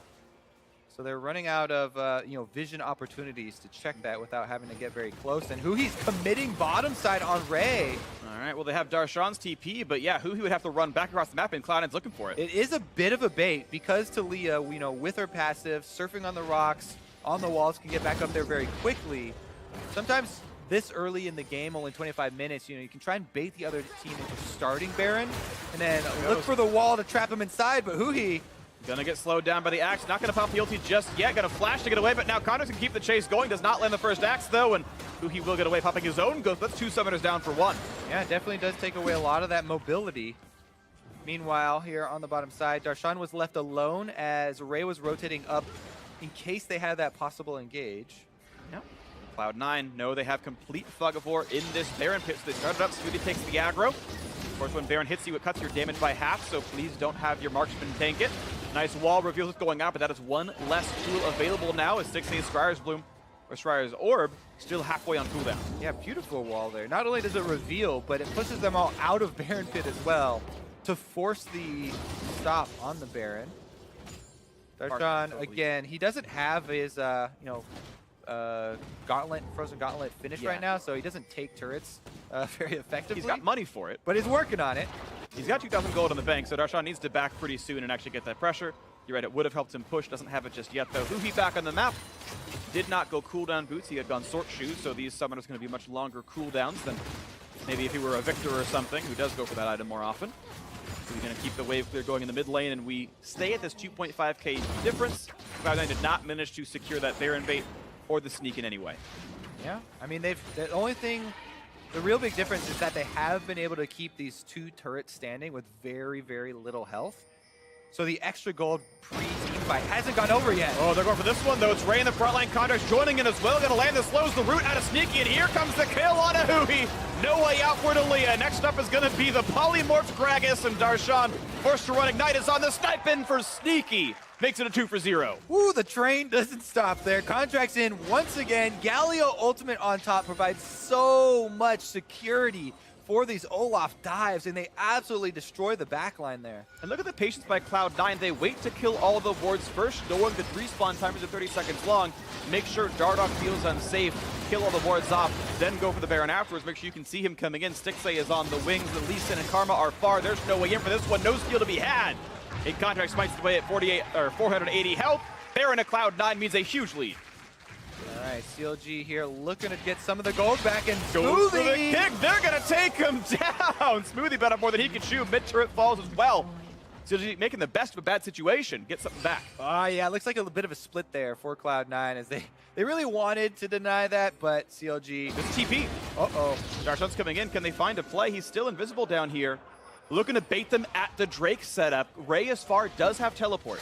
So they're running out of vision opportunities to check that without having to get very close. And Huhi's committing bottom side on Ray. All right, well, they have Darshan's TP, but yeah, Huhi would have to run back across the map, and Cloud9's looking for it. It is a bit of a bait because Talia, with her passive, surfing on the rocks, on the walls, can get back up there very quickly. Sometimes this early in the game, only 25 minutes, you can try and bait the other team into starting Baron, and then look for the wall to trap him inside, but Huhi gonna get slowed down by the axe. Not gonna pop the ulti just yet. Gonna flash to get away, but now Connor's can keep the chase going. Does not land the first axe, though, and Huhi will get away, popping his own ghost. That's 2 summoners down for 1. Yeah, it definitely does take away a lot of that mobility. Meanwhile, here on the bottom side, Darshan was left alone as Ray was rotating up in case they had that possible engage. Yep. Cloud9 know they have complete Fog of War in this Baron pit, so they started up. Smoothie takes the aggro. Of course, when Baron hits you, it cuts your damage by half, so please don't have your marksman tank it. Nice wall reveals what's going on, but that is 1 less tool available now as 6A Scryer's Orb still halfway on cooldown. Yeah, beautiful wall there. Not only does it reveal, but it pushes them all out of Baron pit as well to force the stop on the Baron. Darshan, again, he doesn't have his, Frozen Gauntlet finish right now, so he doesn't take turrets very effectively. He's got money for it. But he's working on it. He's got 2,000 gold on the bank, so Darshan needs to back pretty soon and actually get that pressure. You're right, it would have helped him push. Doesn't have it just yet, though. Huhi back on the map. Did not go cooldown boots. He had gone Sword Shoes, so these summoners going to be much longer cooldowns than maybe if he were a Victor or something, who does go for that item more often. So he's going to keep the wave clear going in the mid lane, and we stay at this 2.5k difference. Cloud9 did not manage to secure that Baron bait or the sneak in any way. Yeah, I mean, the real big difference is that they have been able to keep these 2 turrets standing with very, very little health. So the extra gold pre-team fight hasn't gone over yet. Oh, they're going for this one, though. It's Ray in the front line. Contract's joining in as well. Going to land this, slows the root out of Sneaky, and here comes the kill on a Huhi. No way out for Talia. Next up is going to be the polymorphed Gragas, and Darshan forced to run Ignite is on the snipe in for Sneaky. Makes it a 2 for 0. Ooh, the train doesn't stop there. Contract's in once again. Galio ultimate on top provides so much security for these Olaf dives, and they absolutely destroy the backline there. And look at the patience by Cloud9. They wait to kill all the wards first, knowing the respawn timers are 30 seconds long. Make sure Dardoch feels unsafe, kill all the wards off, then go for the Baron afterwards. Make sure you can see him coming in. Stixace is on the wings. The Lee Sin and Karma are far. There's no way in for this one. No steal to be had. In Contract smites away at 480 health. Baron to Cloud9 means a huge lead. All right, CLG here looking to get some of the gold back, and Goes for the Smoothie! kick. They're going to take him down. Smoothie bet up more than he can chew. Mid-turret falls as well. CLG making the best of a bad situation. Get something back. Yeah, it looks like a bit of a split there for Cloud9 as they really wanted to deny that, but CLG... This is TP. Uh-oh. Darshan's coming in. Can they find a play? He's still invisible down here. Looking to bait them at the Drake setup. Ray as far does have teleport.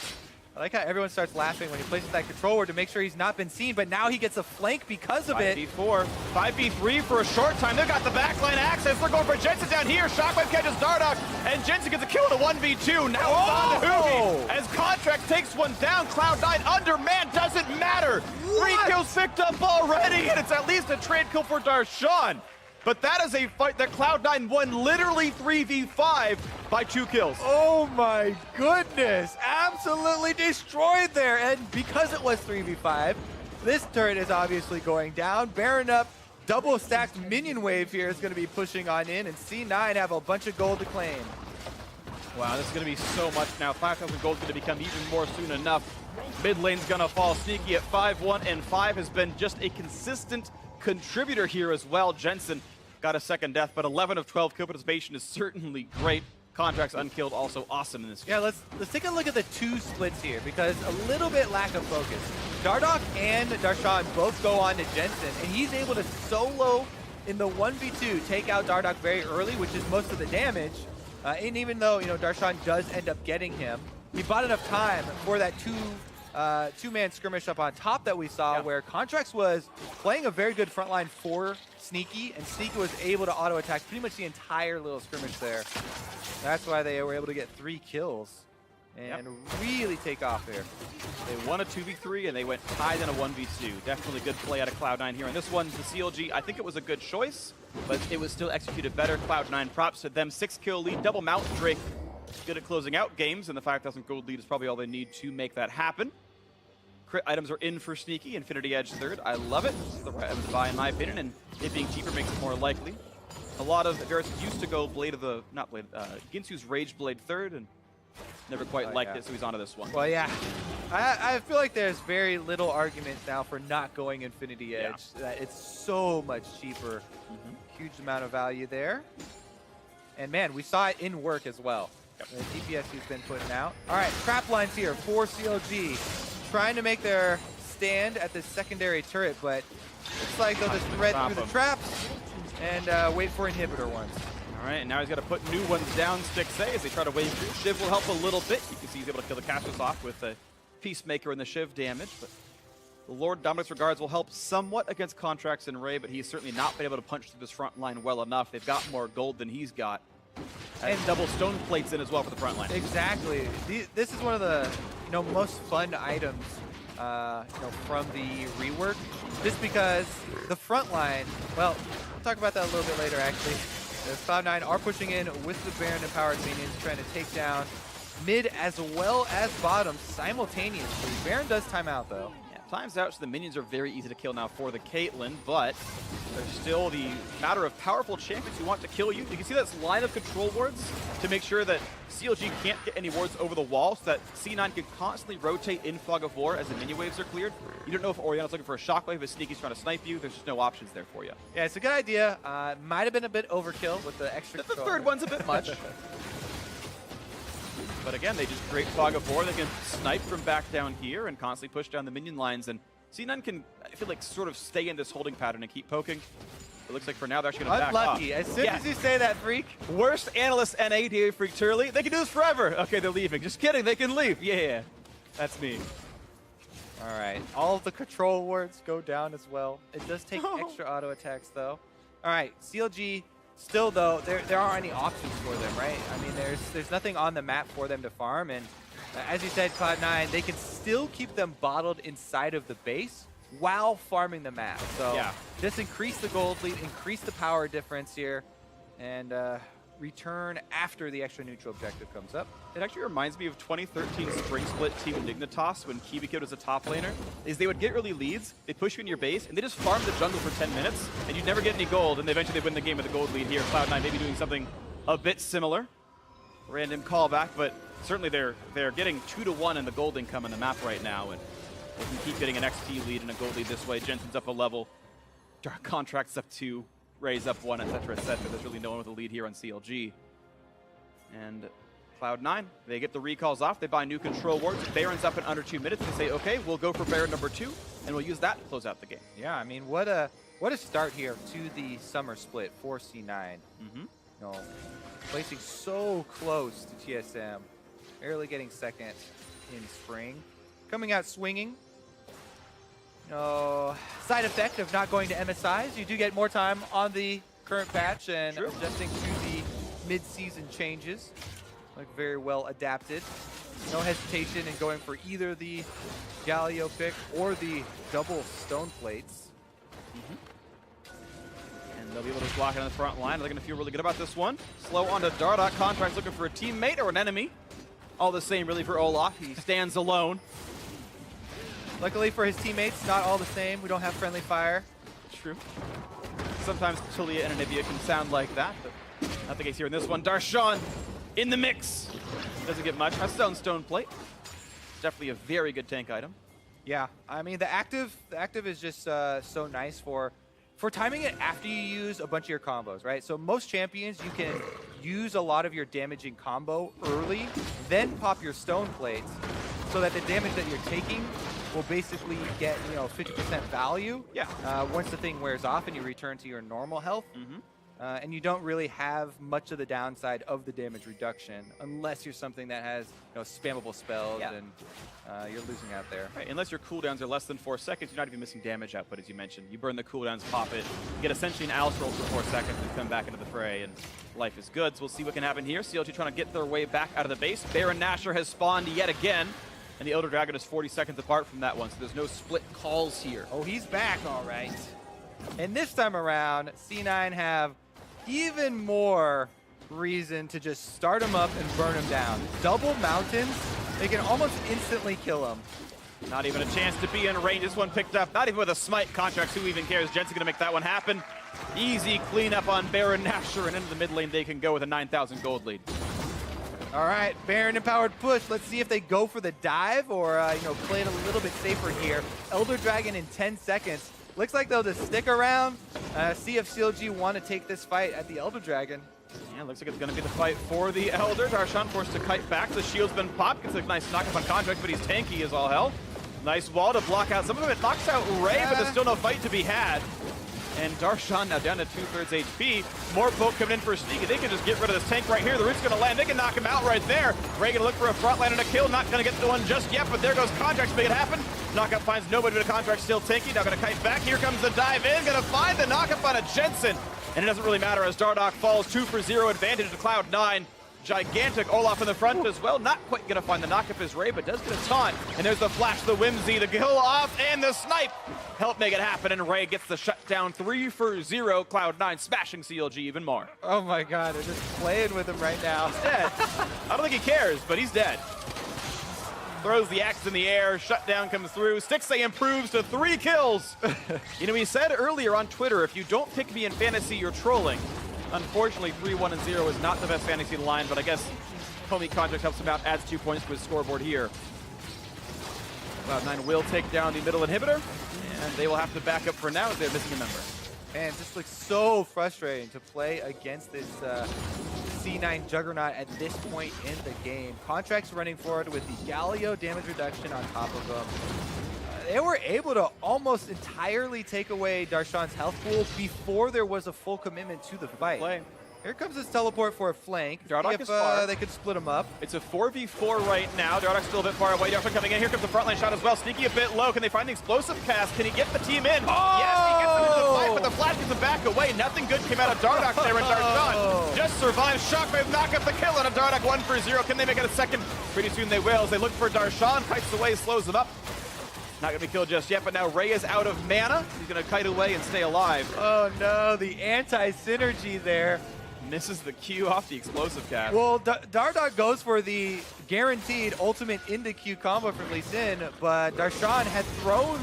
I like how everyone starts laughing when he places that control word to make sure he's not been seen, but now he gets a flank because of it. 5v4, 5v3 for a short time. They've got the backline access. They're going for Jensen down here. Shockwave catches Dardoch, and Jensen gets a kill in a 1v2. Now it's on to Huhi as Contract takes one down. Cloud9 undermanned, doesn't matter. 3 kills picked up already, and it's at least a trade kill for Darshan. But that is a fight that Cloud9 won literally 3v5 by 2 kills. Oh my goodness, absolutely destroyed there. And because it was 3v5, this turret is obviously going down. Baron up, double stacked minion wave here is going to be pushing on in, and C9 have a bunch of gold to claim. Wow, this is going to be so much now. 5,000 gold is going to become even more soon enough. Mid lane's going to fall. Sneaky at 5-1, and 5 has been just a consistent contributor here as well. Jensen got a second death, but 11 of 12 kill participation is certainly great. Contracts unkilled, also awesome in this game. Yeah, let's take a look at the 2 splits here, because a little bit lack of focus. Dardoch and Darshan both go on to Jensen, and he's able to solo in the 1v2 take out Dardoch very early, which is most of the damage. And even though Darshan does end up getting him, he bought enough time for that 2 two-man skirmish up on top that we saw where Contracts was playing a very good front line for Sneaky, and Sneaky was able to auto-attack pretty much the entire little skirmish there. That's why they were able to get 3 kills and really take off here. They won a 2v3 and they went tied in a 1v2. Definitely good play out of Cloud9 here. And this one, the CLG, I think it was a good choice, but it was still executed better. Cloud9 props to them. 6-kill lead, double mount. Drake good at closing out games, and the 5,000 gold lead is probably all they need to make that happen. Crit items are in for Sneaky. Infinity Edge third. I love it. This is the right item to buy, in my opinion, and it being cheaper makes it more likely. A lot of Varus used to go Ginsu's Rage Blade third, and never quite liked it, so he's onto this one. Well, yeah. I feel like there's very little argument now for not going Infinity Edge. That it's so much cheaper. Huge amount of value there. And man, we saw it in work as well. The DPS he's been putting out. All right, trap lines here for CLG. Trying to make their stand at this secondary turret, but looks like they'll just thread through the traps and wait for inhibitor ones. All right, and now he's got to put new ones down, Stixay, as they try to wave through. Shiv will help a little bit. You can see he's able to kill the casters off with the Peacemaker and the Shiv damage, but the Lord Dominic's Regards will help somewhat against Contracts and Ray, but he's certainly not been able to punch through this front line well enough. They've got more gold than he's got. And double stone plates in as well for the front line. Exactly. This is one of the most fun items from the rework, just because the front line. Well, we'll talk about that a little bit later. Actually, the Cloud9 are pushing in with the Baron empowered minions, trying to take down mid as well as bottom simultaneously. Baron does time out though. Times out, so the minions are very easy to kill now for the Caitlyn, but there's still the matter of powerful champions who want to kill you. You can see that's line of control wards to make sure that CLG can't get any wards over the wall, so that C9 can constantly rotate in Fog of War as the minion waves are cleared. You don't know if Oriana's looking for a shockwave, if Sneaky's trying to snipe you. There's just no options there for you. Yeah, it's a good idea. Might have been a bit overkill with the extra The third one's a bit much. But again, they just create Fog of War. They can snipe from back down here and constantly push down the minion lines. And C9 can, I feel like, sort of stay in this holding pattern and keep poking. It looks like for now they're actually going to back off. Unlucky. As soon as you say that, Freak. Worst analyst NA here, Freak Turley. They can do this forever. Okay, they're leaving. Just kidding. They can leave. Yeah, that's me. All right. All of the control wards go down as well. It does take extra auto attacks, though. All right. CLG. Still, though, there aren't any options for them, right? I mean, there's nothing on the map for them to farm, and as you said, Cloud9, they can still keep them bottled inside of the base while farming the map. So just increase the gold lead, increase the power difference here, and return after the extra neutral objective comes up. It actually reminds me of 2013 Spring Split Team Dignitas when Kibikid was a top laner. Is they would get early leads, they push you in your base, and they just farm the jungle for 10 minutes, and you'd never get any gold, and eventually they win the game with a gold lead here. Cloud9 maybe doing something a bit similar. Random callback, but certainly they're getting 2-1 in the gold income in the map right now, and they can keep getting an XP lead and a gold lead this way. Jensen's up a level, Dark Contracts up 2. Raise up 1, etc., etc. There's really no one with a lead here on CLG. And Cloud9, they get the recalls off. They buy new control wards. Baron's up in under 2 minutes. They say, okay, we'll go for Baron number 2, and we'll use that to close out the game. Yeah, I mean, what a start here to the summer split for C9. Placing so close to TSM, barely getting second in spring. Coming out swinging. Side effect of not going to MSIs, you do get more time on the current patch and adjusting to the mid-season changes. Like very well adapted. No hesitation in going for either the Galio pick or the double stone plates. And they'll be able to block it on the front line. They're going to feel really good about this one. Slow onto Dardoch. Contracts looking for a teammate or an enemy. All the same really for Olaf. He stands alone. Luckily for his teammates, not all the same. We don't have friendly fire. True. Sometimes Tulia and Anivia can sound like that, but not the case here in this one. Darshan in the mix. Doesn't get much. Has stone plate. Definitely a very good tank item. Yeah, I mean the active is just so nice for timing it after you use a bunch of your combos, right? So most champions you can use a lot of your damaging combo early, then pop your stone plates, so that the damage that you're taking will basically get 50% value. Once the thing wears off and you return to your normal health. and you don't really have much of the downside of the damage reduction unless you're something that has spammable spells and you're losing out there. Right, unless your cooldowns are less than 4 seconds, you're not even missing damage output, as you mentioned. You burn the cooldowns, pop it, you get essentially an Alice roll for 4 seconds and come back into the fray, and life is good. So we'll see what can happen here. CLG trying to get their way back out of the base. Baron Nashor has spawned yet again, and the Elder Dragon is 40 seconds apart from that one, so there's no split calls here. Oh, he's back, all right. And this time around, C9 have even more reason to just start him up and burn him down. Double mountains, they can almost instantly kill him. Not even a chance to be in range. This one picked up, not even with a smite contract. Who even cares? Jensen gonna make that one happen. Easy cleanup on Baron Nashor, and into the mid lane they can go with a 9,000 gold lead. All right, Baron empowered push. Let's see if they go for the dive or play it a little bit safer here. Elder Dragon in 10 seconds. Looks like they'll just stick around, see if CLG want to take this fight at the Elder Dragon. Yeah, looks like it's going to be the fight for the Elder. Darshan forced to kite back. The shield's been popped. Gets a nice knock-up on contract, but he's tanky as all hell. Nice wall to block out some of them. It knocks out Ray, but there's still no fight to be had. And Darshan now down to 2/3 HP. More poke coming in for Sneaky. They can just get rid of this tank right here. The root's going to land. They can knock him out right there. Ray going to look for a front line and a kill. Not going to get the one just yet, but there goes Contract to make it happen. Knockup finds nobody, but a Contract still tanky. Now going to kite back. Here comes the dive in. Going to find the knockup on a Jensen. And it doesn't really matter as Dardoch falls 2 for 0 advantage to Cloud9. Gigantic Olaf in the front as well. Not quite going to find the knockup as Ray, but does get a taunt. And there's the flash, the whimsy, the kill off, and the snipe. Help make it happen, and Ray gets the shutdown 3 for 0. Cloud9 smashing CLG even more. Oh my god, they're just playing with him right now. He's dead. I don't think he cares, but he's dead. Throws the axe in the air, shutdown comes through. Stixxay improves to 3 kills. He said earlier on Twitter, if you don't pick me in fantasy, you're trolling. Unfortunately, 3-1-0 is not the best fantasy line, but I guess homie Contract helps him out, adds 2 points to his scoreboard here. Cloud9 will take down the middle inhibitor, and they will have to back up for now as they're missing a member. Man, it just looks so frustrating to play against this C9 Juggernaut at this point in the game. Contract's running forward with the Galio damage reduction on top of them. They were able to almost entirely take away Darshan's health pool before there was a full commitment to the fight. Here comes his teleport for a flank. Dardoch is far. They could split him up. It's a 4v4 right now. Dardoch's still a bit far away. Darshan coming in. Here comes the frontline shot as well. Sneaky a bit low. Can they find the explosive cast? Can he get the team in? Oh! Yes, he gets into the fight, but the flash gets him back away. Nothing good came out of Dardoch there, and Darshan just survives. Shockwave knock up the kill, and a Dardoch 1 for 0. Can they make it a second? Pretty soon they will as they look for Darshan. Kites away, slows him up. Not going to be killed just yet, but now Ray is out of mana. He's going to kite away and stay alive. Oh no, the anti-synergy there. Misses the Q off the explosive cast. Well, Dardoch goes for the guaranteed ultimate into Q combo from Lee Sin, but Darshan had thrown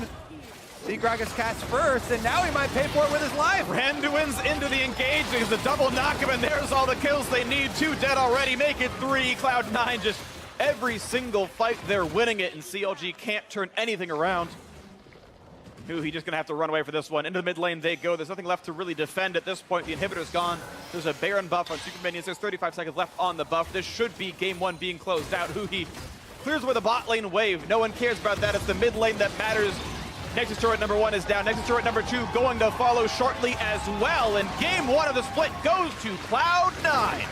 the Gragas cast first, and now he might pay for it with his life. Randuin's into the engage. There's a double knockup, and there's all the kills they need. 2 dead already. Make it 3. Cloud9 just every single fight they're winning it, and CLG can't turn anything around. He's just going to have to run away for this one. Into the mid lane they go. There's nothing left to really defend at this point. The inhibitor's gone. There's a Baron buff on Super Minions. There's 35 seconds left on the buff. This should be game 1 being closed out. He clears with a bot lane wave. No one cares about that. It's the mid lane that matters. Nexus turret number 1 is down. Nexus turret number 2 going to follow shortly as well. And game 1 of the split goes to Cloud9.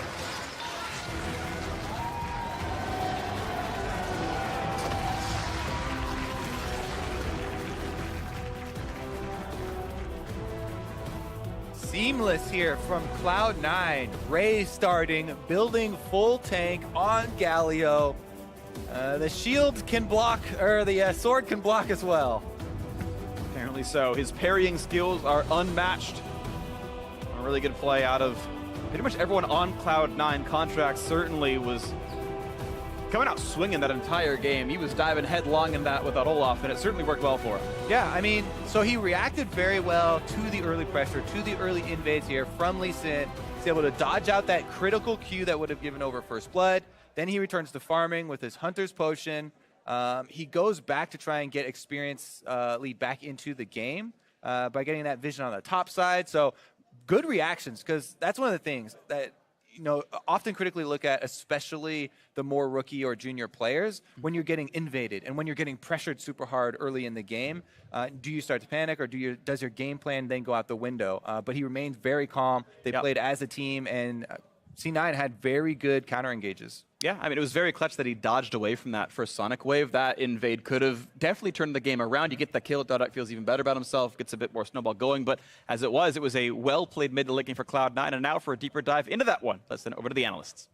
Seamless here from Cloud9. Ray starting, building full tank on Galio. The shield can block, or the sword can block as well. Apparently so. His parrying skills are unmatched. A really good play out of pretty much everyone on Cloud9. Contract certainly was coming out swinging that entire game. He was diving headlong in that without Olaf, and it certainly worked well for him. Yeah, I mean, so he reacted very well to the early pressure, to the early invades here from Lee Sin. He's able to dodge out that critical Q that would have given over First Blood. Then he returns to farming with his Hunter's Potion. He goes back to try and get experience lead back into the game by getting that vision on the top side. So good reactions, because that's one of the things that often critically look at, especially the more rookie or junior players, when you're getting invaded and when you're getting pressured super hard early in the game. Do you start to panic, or does your game plan then go out the window? But he remained very calm. They played as a team, and C9 had very good counter engages. Yeah, I mean, it was very clutch that he dodged away from that first Sonic wave. That invade could have definitely turned the game around. You get the kill, dardoch feels even better about himself, gets a bit more snowball going. But as it was a well-played mid looking for Cloud9. And now for a deeper dive into that one, let's send it over to the analysts.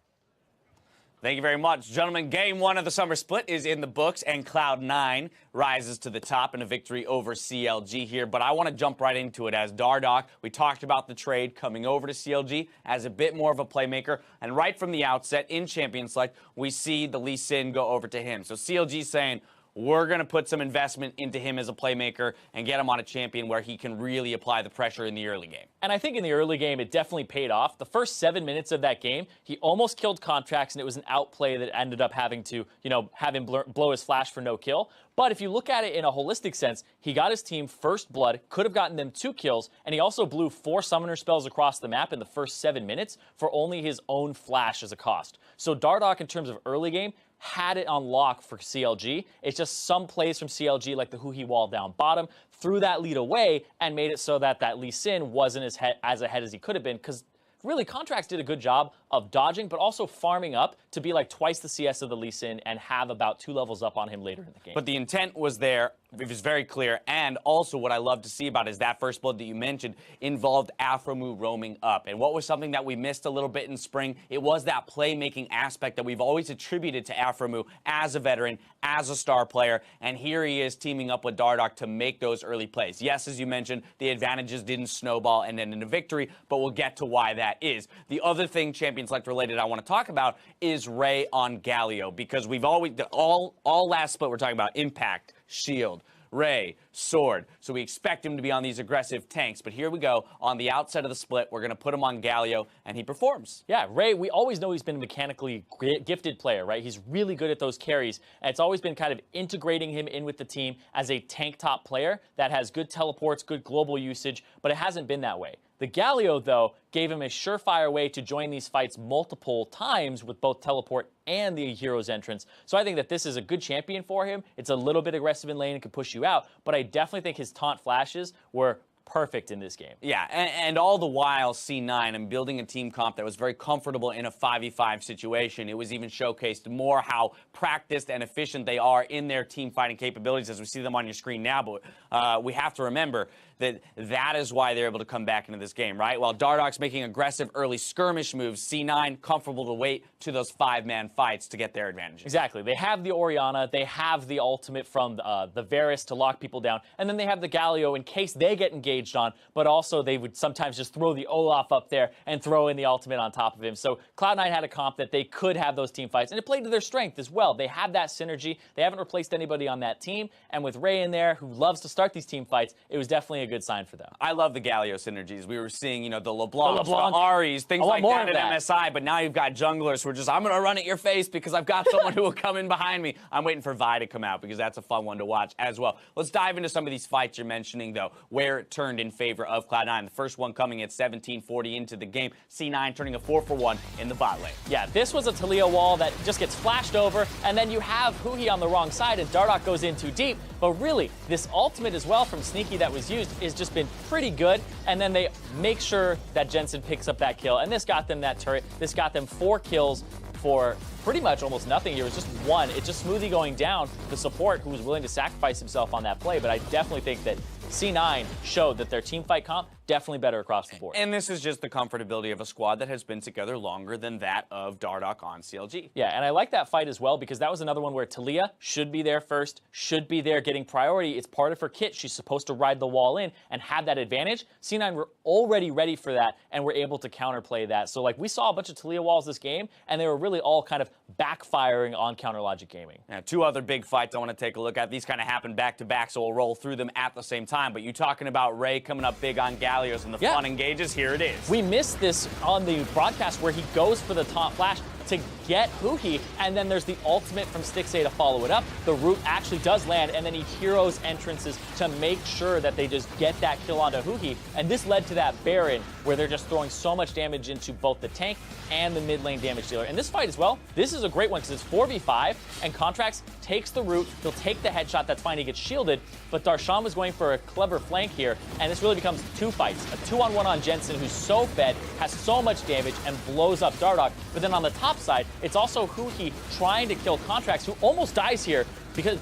Thank you very much. Gentlemen, game 1 of the summer split is in the books, and Cloud9 rises to the top in a victory over CLG here. But I want to jump right into it as dardoch. We talked about the trade coming over to CLG as a bit more of a playmaker. And right from the outset in Champion Select, we see the Lee Sin go over to him. So CLG saying, we're going to put some investment into him as a playmaker and get him on a champion where he can really apply the pressure in the early game. And I think in the early game, it definitely paid off. The first 7 minutes of that game, he almost killed Contracts, and it was an outplay that ended up having to, have him blow his flash for no kill. But if you look at it in a holistic sense, he got his team first blood, could have gotten them 2 kills, and he also blew 4 summoner spells across the map in the first 7 minutes for only his own flash as a cost. So dardoch, in terms of early game, had it on lock for CLG. It's just some plays from CLG, like the Huhi wall down bottom, threw that lead away and made it so that Lee Sin wasn't as ahead as he could have been, because really, Contracts did a good job of dodging, but also farming up to be like twice the CS of the Lee Sin and have about 2 levels up on him later in the game. But the intent was there. It was very clear. And also what I love to see about is that first blood that you mentioned involved Aphromoo roaming up. And what was something that we missed a little bit in spring? It was that playmaking aspect that we've always attributed to Aphromoo as a veteran, as a star player. And here he is teaming up with dardoch to make those early plays. Yes, as you mentioned, the advantages didn't snowball and end in a victory, but we'll get to why that is. The other thing Champion Select related I want to talk about is Ray on Galio, because we've always, all last split we're talking about impact, shield, Ray, sword. So we expect him to be on these aggressive tanks. But here we go. On the outset of the split, we're going to put him on Galio, and he performs. Yeah, Ray, we always know he's been a mechanically gifted player, right? He's really good at those carries. And it's always been kind of integrating him in with the team as a tank top player that has good teleports, good global usage, but it hasn't been that way. The Galio, though, gave him a surefire way to join these fights multiple times with both teleport and the hero's entrance. So I think that this is a good champion for him. It's a little bit aggressive in lane and can push you out, but I definitely think his taunt flashes were perfect in this game. Yeah, and all the while, C9 and building a team comp that was very comfortable in a 5v5 situation. It was even showcased more how practiced and efficient they are in their team fighting capabilities as we see them on your screen now. But we have to remember that is why they're able to come back into this game, right? While dardoch's making aggressive early skirmish moves, C9 comfortable to wait to those 5-man fights to get their advantages. Exactly. They have the Orianna, they have the ultimate from the Varus to lock people down, and then they have the Galio in case they get engaged on, but also they would sometimes just throw the Olaf up there and throw in the ultimate on top of him. So Cloud9 had a comp that they could have those team fights, and it played to their strength as well. They have that synergy. They haven't replaced anybody on that team, and with Ray in there, who loves to start these team fights, it was definitely a good sign for them. I love the Galio synergies. We were seeing, the LeBlancs, the Aries, things like that at MSI, but now you've got junglers who are just, I'm going to run at your face because I've got someone who will come in behind me. I'm waiting for Vi to come out because that's a fun one to watch as well. Let's dive into some of these fights you're mentioning, though, where it turned in favor of Cloud9. The first one coming at 17:40 into the game. C9 turning a 4-for-1 in the bot lane. Yeah, this was a Taliyah wall that just gets flashed over, and then you have Huhi on the wrong side, and dardoch goes in too deep. But really, this ultimate as well from Sneaky that was used has just been pretty good, and then they make sure that Jensen picks up that kill, and this got them that turret. This got them 4 kills for pretty much almost nothing. It was just 1. It's just Smoothie going down, the support who was willing to sacrifice himself on that play, but I definitely think that C9 showed that their team fight comp definitely better across the board. And this is just the comfortability of a squad that has been together longer than that of dardoch on CLG. Yeah, and I like that fight as well because that was another one where Taliyah should be there first, should be there getting priority. It's part of her kit. She's supposed to ride the wall in and have that advantage. C9 were already ready for that and were able to counterplay that. So we saw a bunch of Taliyah walls this game, and they were really all kind of backfiring on Counter Logic Gaming. Now, 2 other big fights I want to take a look at. These kind of happen back-to-back, so we'll roll through them at the same time. But you talking about Ray coming up big on Galios and the fun engages, here it is. We missed this on the broadcast where he goes for the taunt flash to get Huhi, and then there's the ultimate from Stixay to follow it up. The root actually does land, and then he heroes entrances to make sure that they just get that kill onto Huhi, and this led to that Baron, where they're just throwing so much damage into both the tank and the mid lane damage dealer. And this fight as well, this is a great one because it's 4v5, and Contracts takes the root, he'll take the headshot, that's fine, he gets shielded, but Darshan was going for a clever flank here, and this really becomes 2 fights. A 2-on-1 on Jensen, who's so fed, has so much damage, and blows up Dardoch. But then on the top side, it's also Huhi trying to kill Contracts, who almost dies here,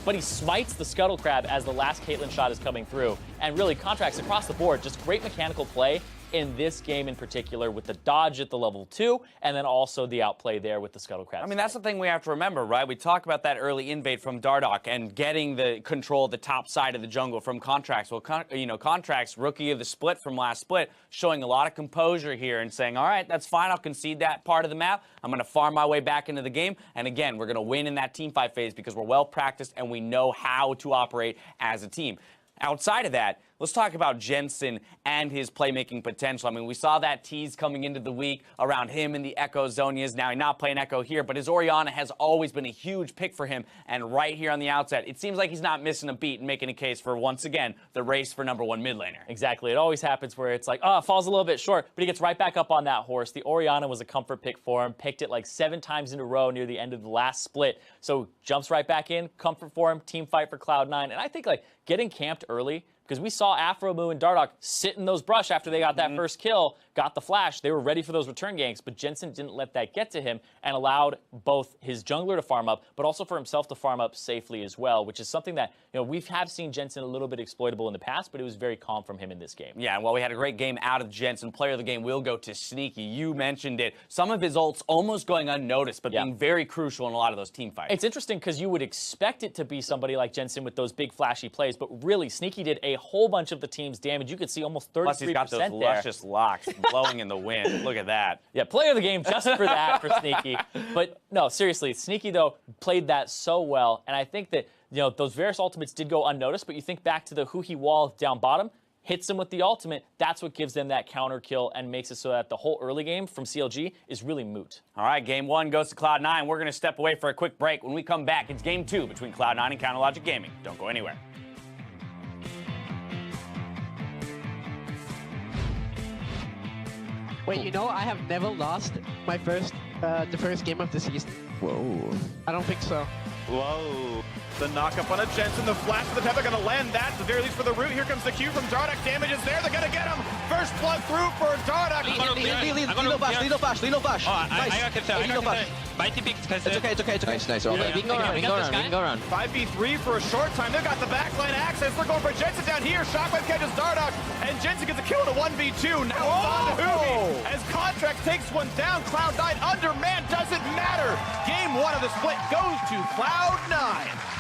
but he smites the Scuttle Crab as the last Caitlyn shot is coming through. And really, Contracts across the board, just great mechanical play in this game in particular, with the dodge at the level 2, and then also the outplay there with the Scuttle Crab. I mean, that's the thing we have to remember, right? We talk about that early invade from Dardoch and getting the control of the top side of the jungle from Contracts. Well, Contracts, rookie of the split from last split, showing a lot of composure here and saying, all right, that's fine, I'll concede that part of the map. I'm going to farm my way back into the game. And again, we're going to win in that team fight phase because we're well practiced and we know how to operate as a team. Outside of that, let's talk about Jensen and his playmaking potential. I mean, we saw that tease coming into the week around him and the Echo Zonias. Now, he's not playing Echo here, but his Orianna has always been a huge pick for him. And right here on the outset, it seems like he's not missing a beat and making a case for, once again, the race for #1 mid laner. Exactly. It always happens where it's like, oh, falls a little bit short, but he gets right back up on that horse. The Orianna was a comfort pick for him, picked it like 7 times in a row near the end of the last split. So jumps right back in, comfort for him, team fight for Cloud9. And I think like getting camped early, because we saw Afromu and Dardoch sit in those brush after they got that first kill, got the flash. They were ready for those return ganks, but Jensen didn't let that get to him and allowed both his jungler to farm up, but also for himself to farm up safely as well, which is something that, we have seen Jensen a little bit exploitable in the past, but it was very calm from him in this game. Yeah, and while we had a great game out of Jensen, player of the game will go to Sneaky. You mentioned it. Some of his ults almost going unnoticed, but being very crucial in a lot of those team fights. It's interesting because you would expect it to be somebody like Jensen with those big flashy plays, but really, Sneaky did a whole bunch of the team's damage. You could see almost 33% Plus, he's got those luscious locks blowing in the wind. Look at that. Yeah, player of the game just for that for Sneaky. But no, seriously, Sneaky, though, played that so well. And I think that, those various ultimates did go unnoticed, but you think back to the Huhi wall down bottom, hits him with the ultimate, that's what gives them that counter kill and makes it so that the whole early game from CLG is really moot. All right, game 1 goes to Cloud9. We're going to step away for a quick break. When we come back, it's game 2 between Cloud9 and Counterlogic Gaming. Don't go anywhere. Wait, I have never lost my the first game of the season. Whoa. I don't think so. Whoa. The knock-up on a Jensen, the flash to the pep, they're going to land that, at the very least for the root. Here comes the Q from Dardoch, damage is there, they're going to get him! First plug through for Dardoch! Little bash. Mighty big. It's okay. Nice. We can go around. 5v3 for a short time, they've got the backline access, they're going for Jensen down here, Shockwave catches Dardoch, and Jensen gets a kill in a 1v2, now it's on to Hubi! As Contract takes one down, Cloud9 undermanned, doesn't matter! Game 1 of the split goes to Cloud9!